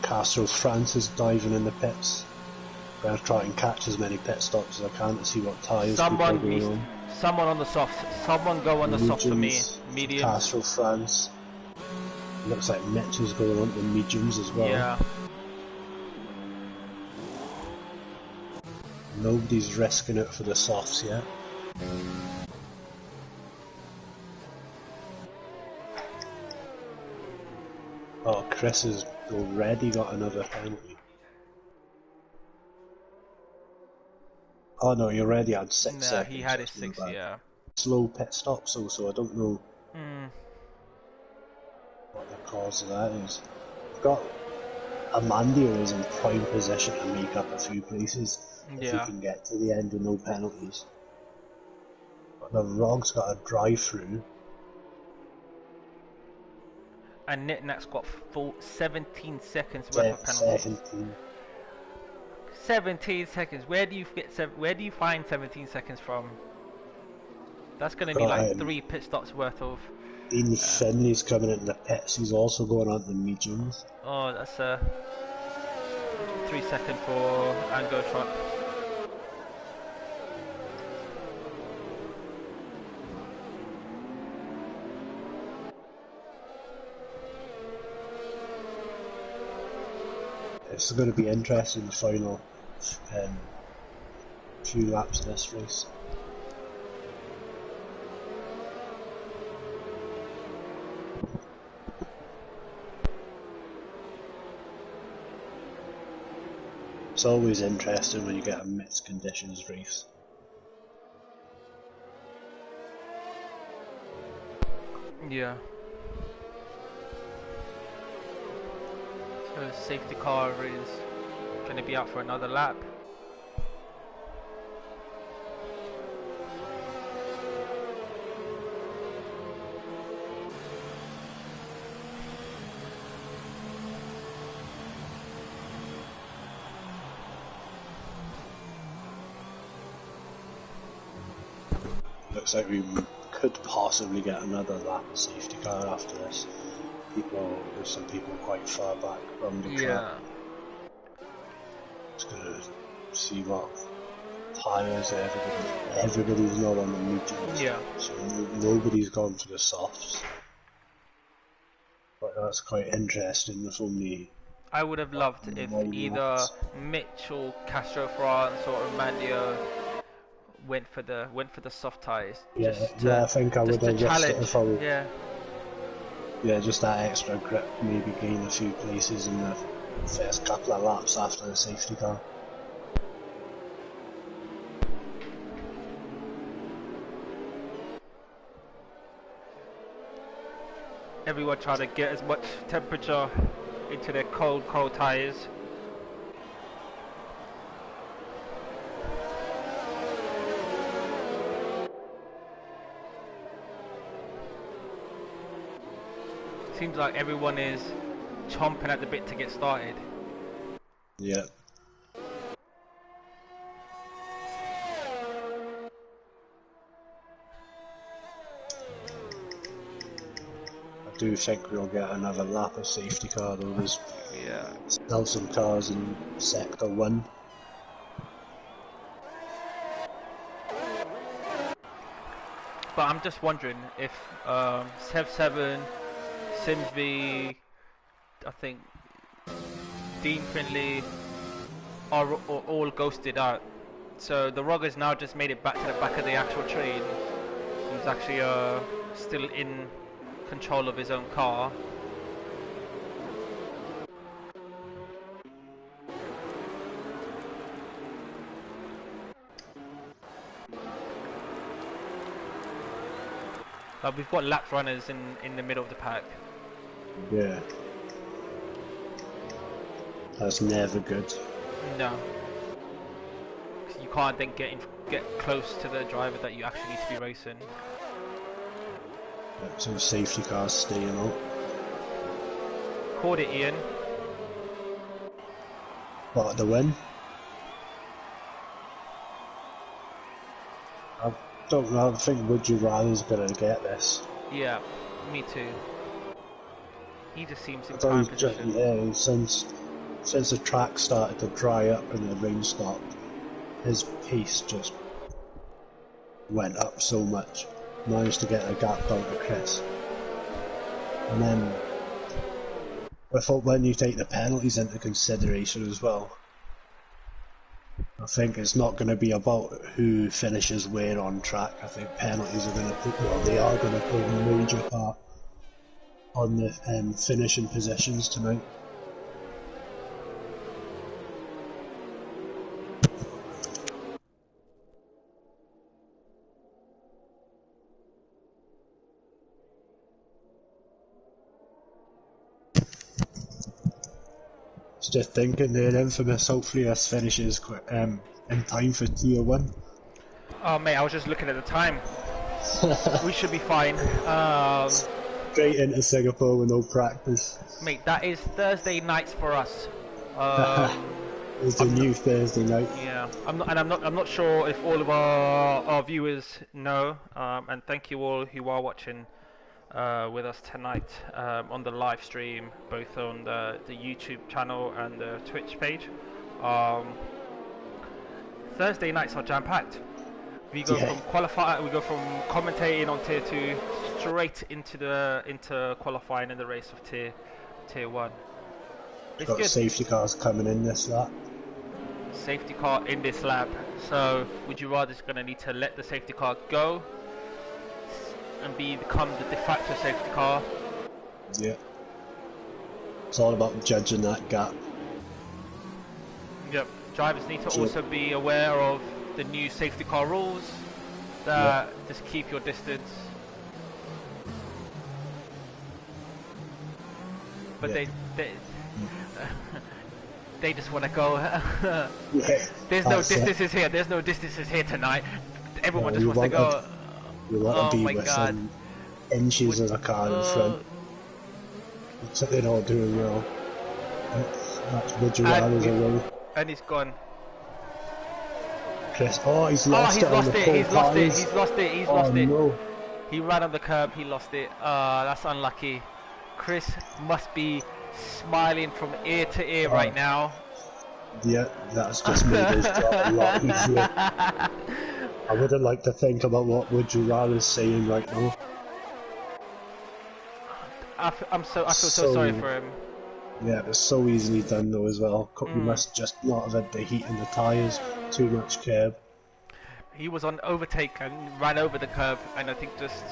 Castro France is diving in the pits. I'm going to try and catch as many pit stops as I can to see what tyres people are going on. Someone on the softs. Someone go on the softs for me. Mediums. Castro France. Looks like Mitch is going on to mediums as well. Yeah. Nobody's risking it for the softs yet. Oh, Chris has already got another penalty. Oh no, he already had 6 seconds. He had his 6, yeah. Slow pit stops also, I don't know what the cause of that is. We've got Amandio is in prime position to make up a few places if he can get to the end with no penalties. But the ROG's got a drive-through. and Nitnack's got full 17 seconds worth of penalty. 17 seconds. Where do you find 17 seconds from? That's going to be like 3 pit stops worth of. Dean Finley's coming in the pits. He's also going on the mediums. Oh, that's 3 second for Ango Truck. It's going to be interesting, the final few laps of this race. It's always interesting when you get a mixed conditions race. Yeah. So safety car is going to be out for another lap. Looks like we could possibly get another lap of safety car after this. There's some people quite far back from the track. Just gonna see what tyres everybody's not on the mediums. Yeah. So nobody's gone for the softs. But that's quite interesting. If only I would have loved if either Mitch or Castro France or Amandio went for the soft tyres. Yeah, I think I would have risked it if I would. Yeah, just that extra grip, maybe gain a few places in the first couple of laps after the safety car. Everyone trying to get as much temperature into their cold tyres. Seems like everyone is chomping at the bit to get started. Yeah. I do think we'll get another lap of safety car though. There's still some cars in sector 1. But I'm just wondering if Sev 7, Simsby, I think Dean Finley are all ghosted out. So the Rogger's now just made it back to the back of the actual train. He's actually still in control of his own car. We've got lap runners in the middle of the pack. Yeah. That's never good. No. You can't then get close to the driver that you actually need to be racing. So safety cars staying out. Caught it, Ian. What, the win? I don't know, I think Would You Rather's gonna get this. Yeah, me too. He just seems in prime position. Yeah, since the track started to dry up and the rain stopped, his pace just went up so much. Managed to get a gap down to Chris. And then I thought when you take the penalties into consideration as well, I think it's not going to be about who finishes where on track. I think penalties are going to play a major part on the finishing positions tonight. Just thinking they're infamous. Hopefully this finishes in time for tier 1. Oh mate, I was just looking at the time. We should be fine. straight into Singapore with no practice. Mate, that is Thursday nights for us. It's a new Thursday night. Yeah, I'm not sure if all of our viewers know. And thank you all who are watching with us tonight on the live stream, both on the YouTube channel and the Twitch page. Thursday nights are jam packed. We go from commentating on tier 2 straight into qualifying in the race of tier 1. It's Got good. safety cars coming in this lap. Safety car in this lap. So would you rather is going to need to let the safety car go and become the de facto safety car? Yeah. It's all about judging that gap. Yep. Drivers need to also be aware of the new safety car rules that just keep your distance. But they just want to go. There's no distances here. There's no distances here tonight. Everyone just wants to go. You want to be within inches of the car in front. So they're not doing well. That's Woodura's away. And he's gone. Chris, he's lost it. He's lost it. No. He ran on the curb. He lost it. That's unlucky. Chris must be smiling from ear to ear right now. Yeah, that's just made his job a lot easier. I wouldn't like to think about what Woodura is saying right now. I feel so sorry for him. Yeah, it was so easily done though as well. You must just not have had the heat in the tyres, too much curb. He was on overtake and ran over the curb, and I think just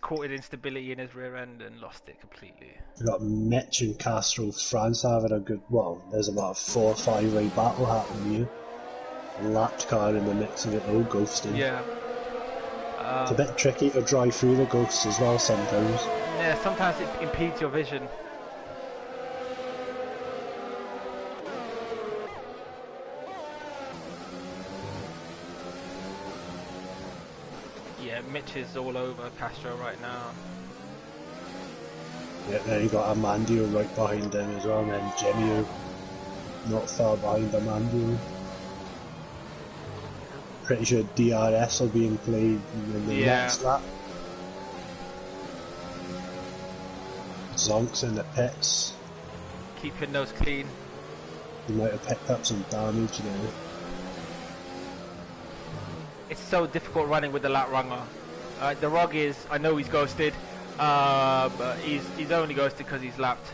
caught an instability in his rear end and lost it completely. We've got Mitch and Castro France having a good, there's about a 4 or 5 way battle happening here. A lapped car in the mix of it all, ghosting. Yeah. It's a bit tricky to drive through the ghosts as well sometimes. Yeah, sometimes it impedes your vision. Yeah, Mitch is all over Castro right now. Yeah, then you got Amandio right behind him as well, and then Gemio not far behind Amandio. Pretty sure DRS will be in play in the next lap. Zonk's in the pits. Keep your nose clean. He might have picked up some damage there. It's so difficult running with the lap runner. The rug is, I know he's ghosted, but he's only ghosted because he's lapped.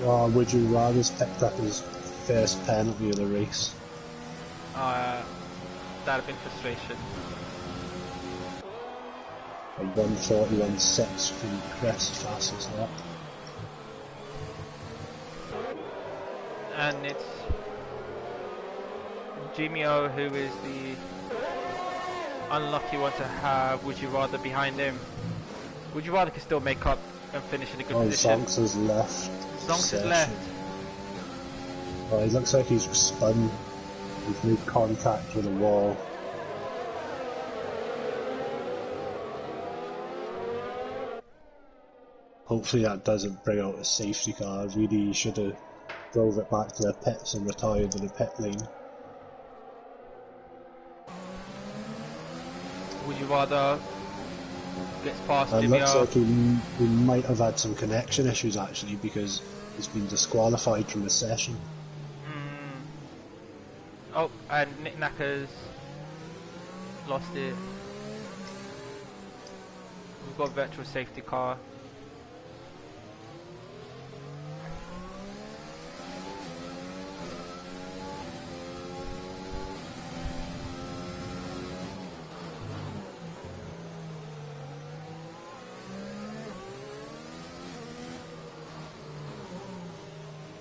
Would you rather picked up his first penalty of the race? That'd have been frustration. A 1:41.6 from Chris, fastest lap. And it's Jimio who is the unlucky one to have Would You Rather behind him. Would You Rather can still make up and finish in a good position. Zonks is left. Zonks is left. He looks like he's spun. He's made contact with a wall. Hopefully that doesn't bring out a safety car. Really, he should have drove it back to the pits and retired in the pit lane. Would You Rather gets past It Jimmy? looks like he might have had some connection issues actually, because he's been disqualified from the session. Oh, and Nick Knacker's lost it. We've got a virtual safety car.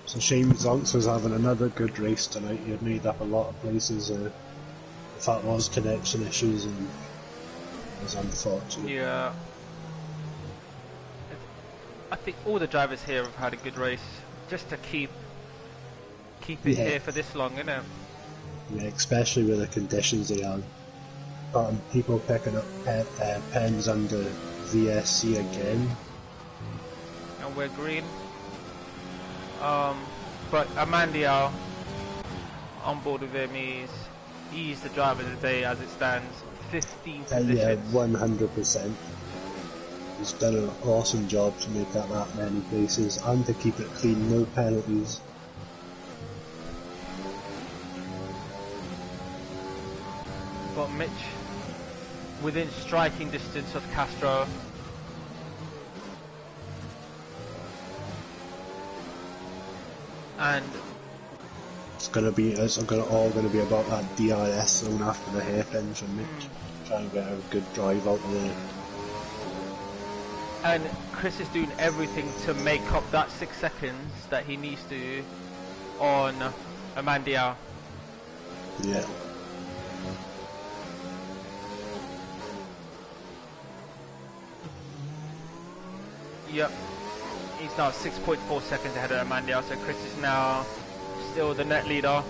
It's a shame Zonks was having another good race tonight. He had made up a lot of places. If that was connection issues, and it was unfortunate. Yeah. I think all the drivers here have had a good race, just to keep it here for this long, innit? Yeah, especially with the conditions they had. people picking up pens under VSC again. And we're green. But Amandiel on board with him, he's the driver of the day as it stands. 15 positions. Yeah, 100%. He's done an awesome job to make that many places and to keep it clean, no penalties. But Mitch, within striking distance of Castro. And it's all gonna be about that DRS zone after the hairpins from Mitch. Try and get a good drive out of there. And Chris is doing everything to make up that 6 seconds that he needs to on Amandiel. Yeah. Yep. He's now 6.4 seconds ahead of Amandiel, so Chris is now still the net leader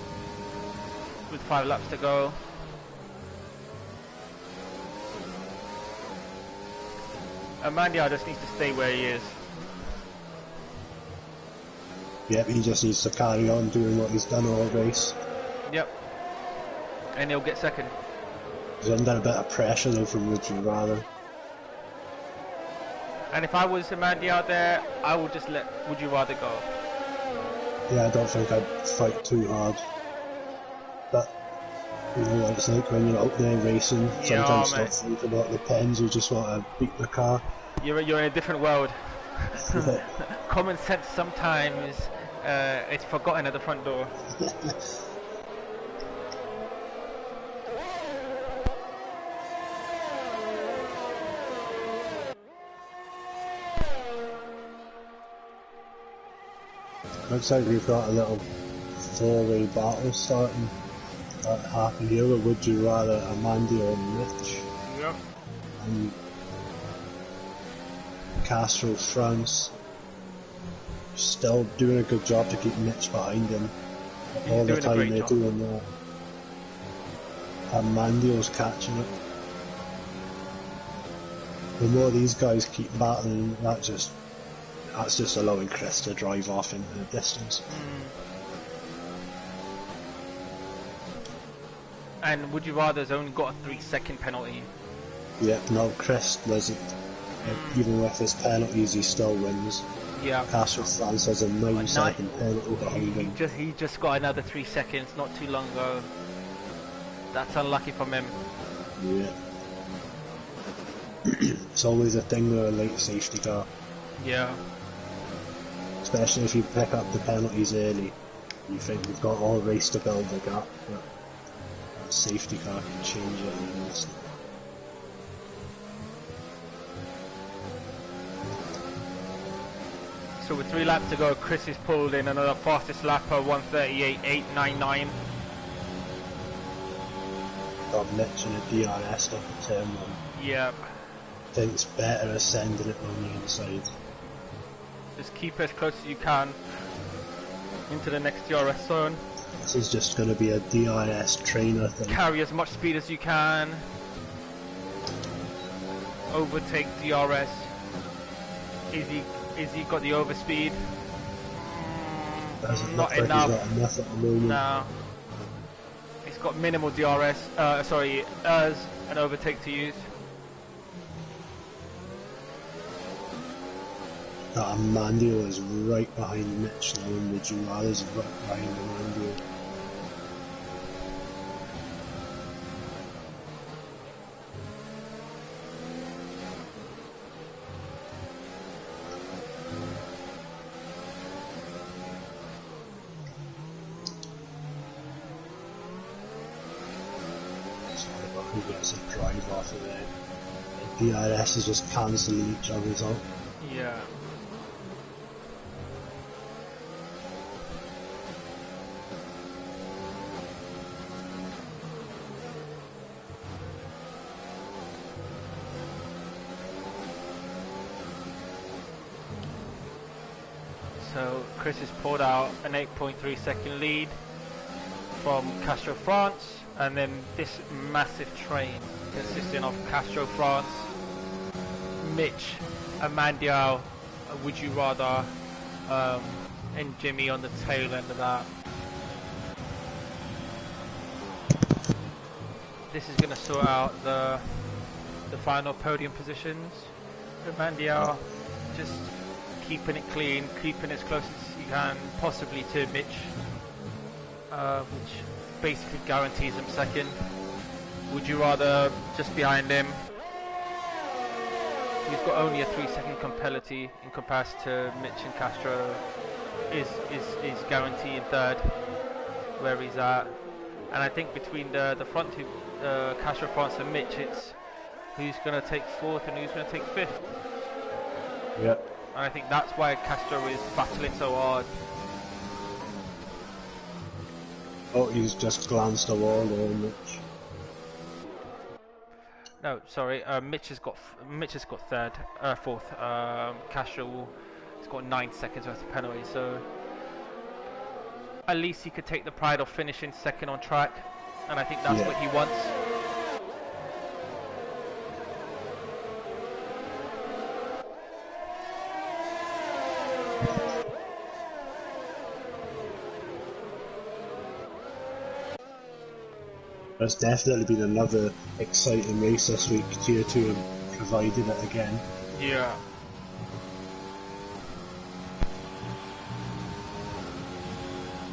with 5 laps to go. Amandiel just needs to stay where he is. Yep, he just needs to carry on doing what he's done all race. Yep. And he'll get second. He's under a bit of pressure though from Would You Rather. And if I was Amandiel there, I would just let Would You Rather go. Yeah, I don't think I'd fight too hard. But you know what it's like when you're out there racing. Yeah, sometimes don't think about the pens, you just want to beat the car. You're in a different world. Common sense sometimes it's forgotten at the front door. Looks like we've got a little four-way battle starting at half a year. Would You Rather Amandiel and Mitch? Yep. And Castro France still doing a good job to keep Mitch behind him. All the time they're doing that. Amandiel's catching it. The more these guys keep battling, that's just allowing Chris to drive off into the distance. And Would You Rather's only got a 3-second penalty. Yeah, no, Chris doesn't. Even with his penalties, he still wins. Yeah. Castro France has a 9-second penalty behind him. He just got another 3 seconds not too long ago. That's unlucky from him. Yeah. It's always a thing with a late safety car. Yeah. Especially if you pick up the penalties early. You think you've got all race to build the gap, but that safety car can change it in an instant. So with 3 laps to go, Chris is pulled in another fastest lapper, 1:38.899. Got Mitch in a DRS up at turn 1. Yep. Think it's better ascending it on the inside. Just keep as close as you can into the next DRS zone. This is just going to be a DRS trainer thing. Carry as much speed as you can. Overtake DRS. Is he got the overspeed? Doesn't Not look like enough. he's got enough at the moment. No. He's got minimal DRS. Sorry, as an overtake to use. That Amandiel is right behind Mitch now, and Would You Rather's right behind Amandiel. Sorry about who gets a drive off of there. The DRS is just cancelling each other's out. Yeah. So Chris has pulled out an 8.3 second lead from Castro France, and then this massive train consisting of Castro France, Mitch, Amandiao, would you rather, and Jimmy on the tail end of that. This is going to sort out the final podium positions. Amandiao just keeping it clean, keeping as close as you can possibly to Mitch, which basically guarantees him second. Would you rather just behind him? He's got only a 3-second penalty in comparison to Mitch and Castro. Is guaranteeing third where he's at, and I think between the front two, Castro France and Mitch, it's who's going to take fourth and who's going to take fifth. Yep. And I think that's why Castro is battling so hard. Oh, he's just glanced a wall there, Mitch. No, sorry. Mitch has got fourth. Castro has got 9 seconds worth of penalty, so at least he could take the pride of finishing second on track, and I think that's what he wants. There's definitely been another exciting race this week. Tier 2 have provided it again. Yeah.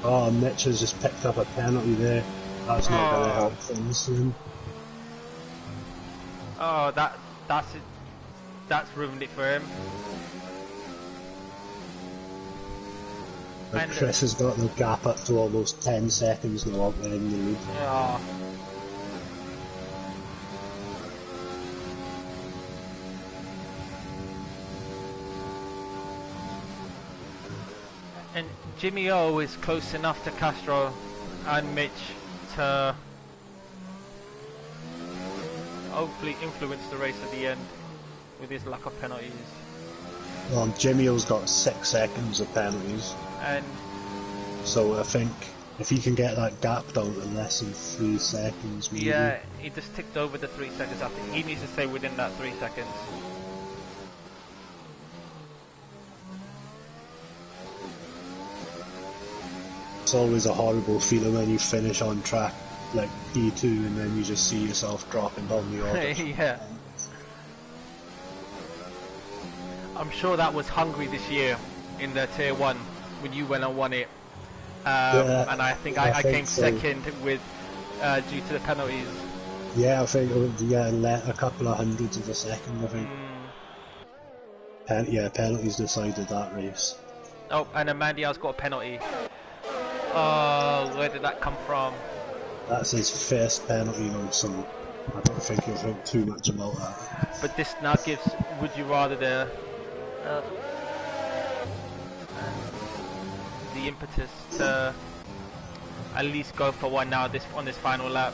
Oh, Mitch has just picked up a penalty there. That's not going to help things soon. Oh, that's ruined it for him. But Chris has got the gap up to almost 10 seconds now up there in the lead. Yeah. And Jimmy O is close enough to Castro and Mitch to hopefully influence the race at the end with his lack of penalties. Well, Jimmy O's got 6 seconds of penalties. And so I think if he can get that gap down to less than 3 seconds, maybe. Yeah, he just ticked over the 3 seconds. I think he needs to stay within that 3 seconds. It's always a horrible feeling when you finish on track like P2 and then you just see yourself dropping down the order. Yeah. I'm sure that was Hungary this year in the Tier 1 when you went and won it. Yeah, and I think I came so. second with due to the penalties. Yeah, I think a couple of hundreds of a second, I think. Penalties decided that race. Oh, and Amandia's got a penalty. Oh, where did that come from? That's his first penalty though, so I don't think he'll think too much about that. But this now gives would you rather the impetus to at least go for one now on this final lap.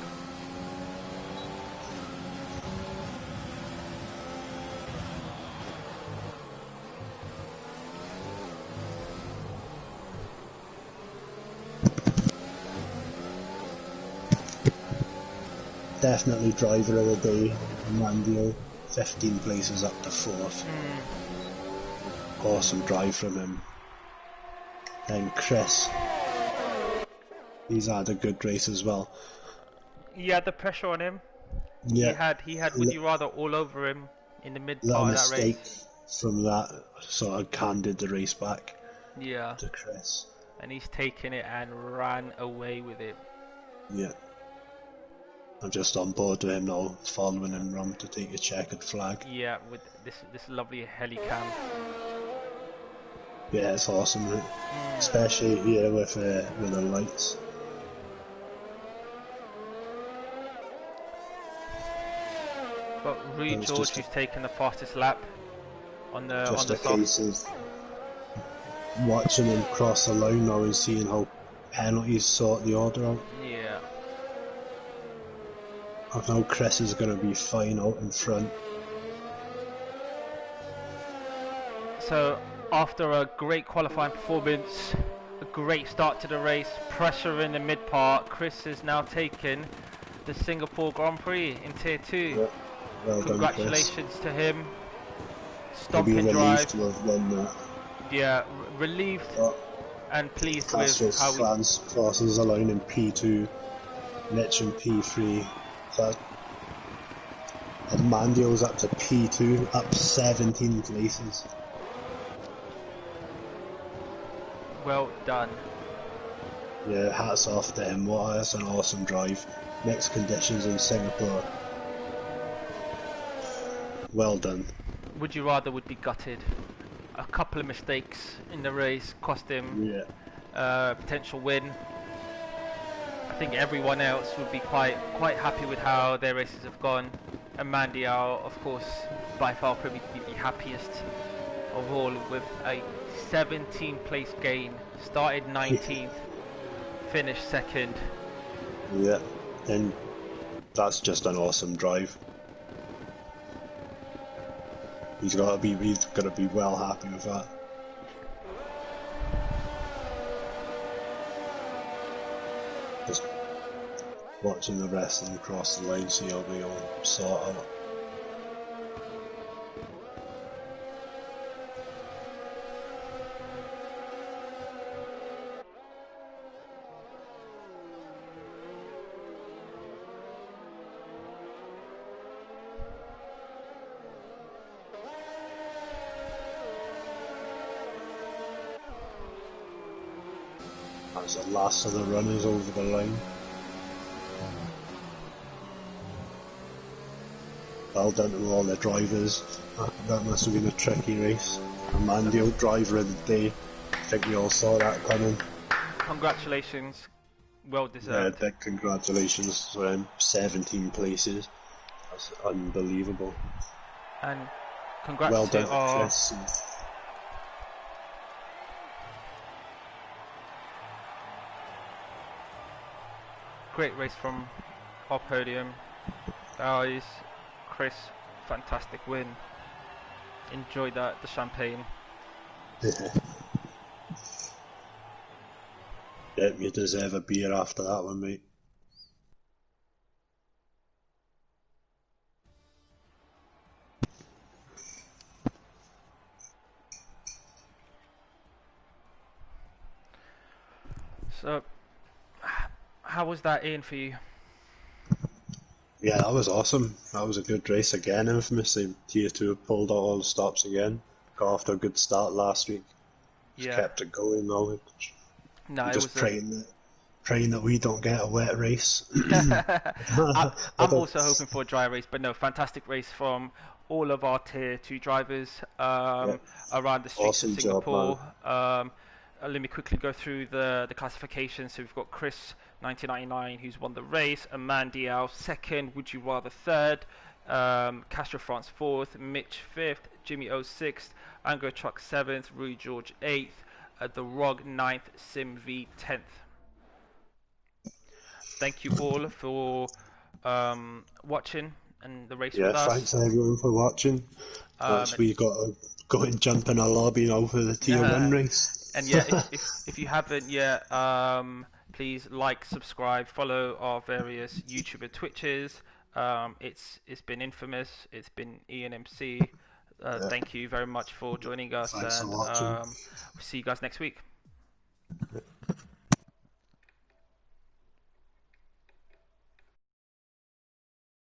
Definitely driver of the day, Mandio, 15 places up to 4th. Awesome drive from him. And Chris, he's had a good race as well. He had the pressure on him. Yeah. He had would you rather all over him in the mid Little part of that mistake race. from that sort of handed the race back to Chris. And he's taken it and ran away with it. Yeah. I'm just on board with him now, following him round to take a checkered flag. Yeah, with this lovely heli cam. Yeah, it's awesome, right? Especially here with the lights. But Rui George who's taken the fastest lap on the just on a the case of watching him cross the line now and seeing how penalties sort the order out. Yeah. I know Chris is going to be fine out in front. So after a great qualifying performance, a great start to the race, pressure in the mid part, Chris is now taken the Singapore Grand Prix in Tier 2. Yeah. Well done, Chris. Congratulations to him. He'll be Stomp and drive. relieved to have won that. Yeah, relieved and pleased Castro with how we... France crosses the line in P2, Mitch in P3. And Mandio's up to P2, up 17 places. Well done. Yeah, hats off to him. That's an awesome drive. Mixed conditions in Singapore. Well done. Would you rather would be gutted? A couple of mistakes in the race cost him potential win. I think everyone else would be quite happy with how their races have gone. And Mandiao, of course, by far probably the happiest of all with a 17 place gain. Started 19th, finished second. Yeah, and that's just an awesome drive. He's got to be well happy with that. Just watching the rest of them cross the line, see how they all sort out. That's the last of the runners over the line. Well done to all the drivers. That must have been a tricky race. Amandio, driver of the day. I think we all saw that coming. Congratulations. Well deserved. Yeah, big congratulations to him. 17 places. That's unbelievable. And congrats well to done our... Chris. Great race from our podium. Guys, Chris, fantastic win. Enjoyed the champagne. Yeah, you deserve a beer after that one, mate. So, how was that, Ian, for you? Yeah, that was awesome. That was a good race again, infamously. Tier 2 pulled out all the stops again. Got off to a good start last week. Just kept it going though. No, it just was praying that we don't get a wet race. I'm also hoping for a dry race, but no, fantastic race from all of our Tier 2 drivers around the streets of Singapore. Let me quickly go through the classification. So we've got Chris 1999 who's won the race, Amandiao second, Would You Rather third, Castro France fourth, Mitch fifth, Jimmy O sixth, Anglo Truck seventh, Rui George eighth, The Rog ninth, Sim V 10th. Thank you all for watching and the race with us. Yeah, thanks everyone for watching. We got to go and jump in a lobby now for the Tier 1 race. And yeah, if you haven't yet, please like, subscribe, follow our various YouTube and Twitches. It's been infamous. It's been Ian MC. Thank you very much for joining us. Thanks and for watching. We'll see you guys next week.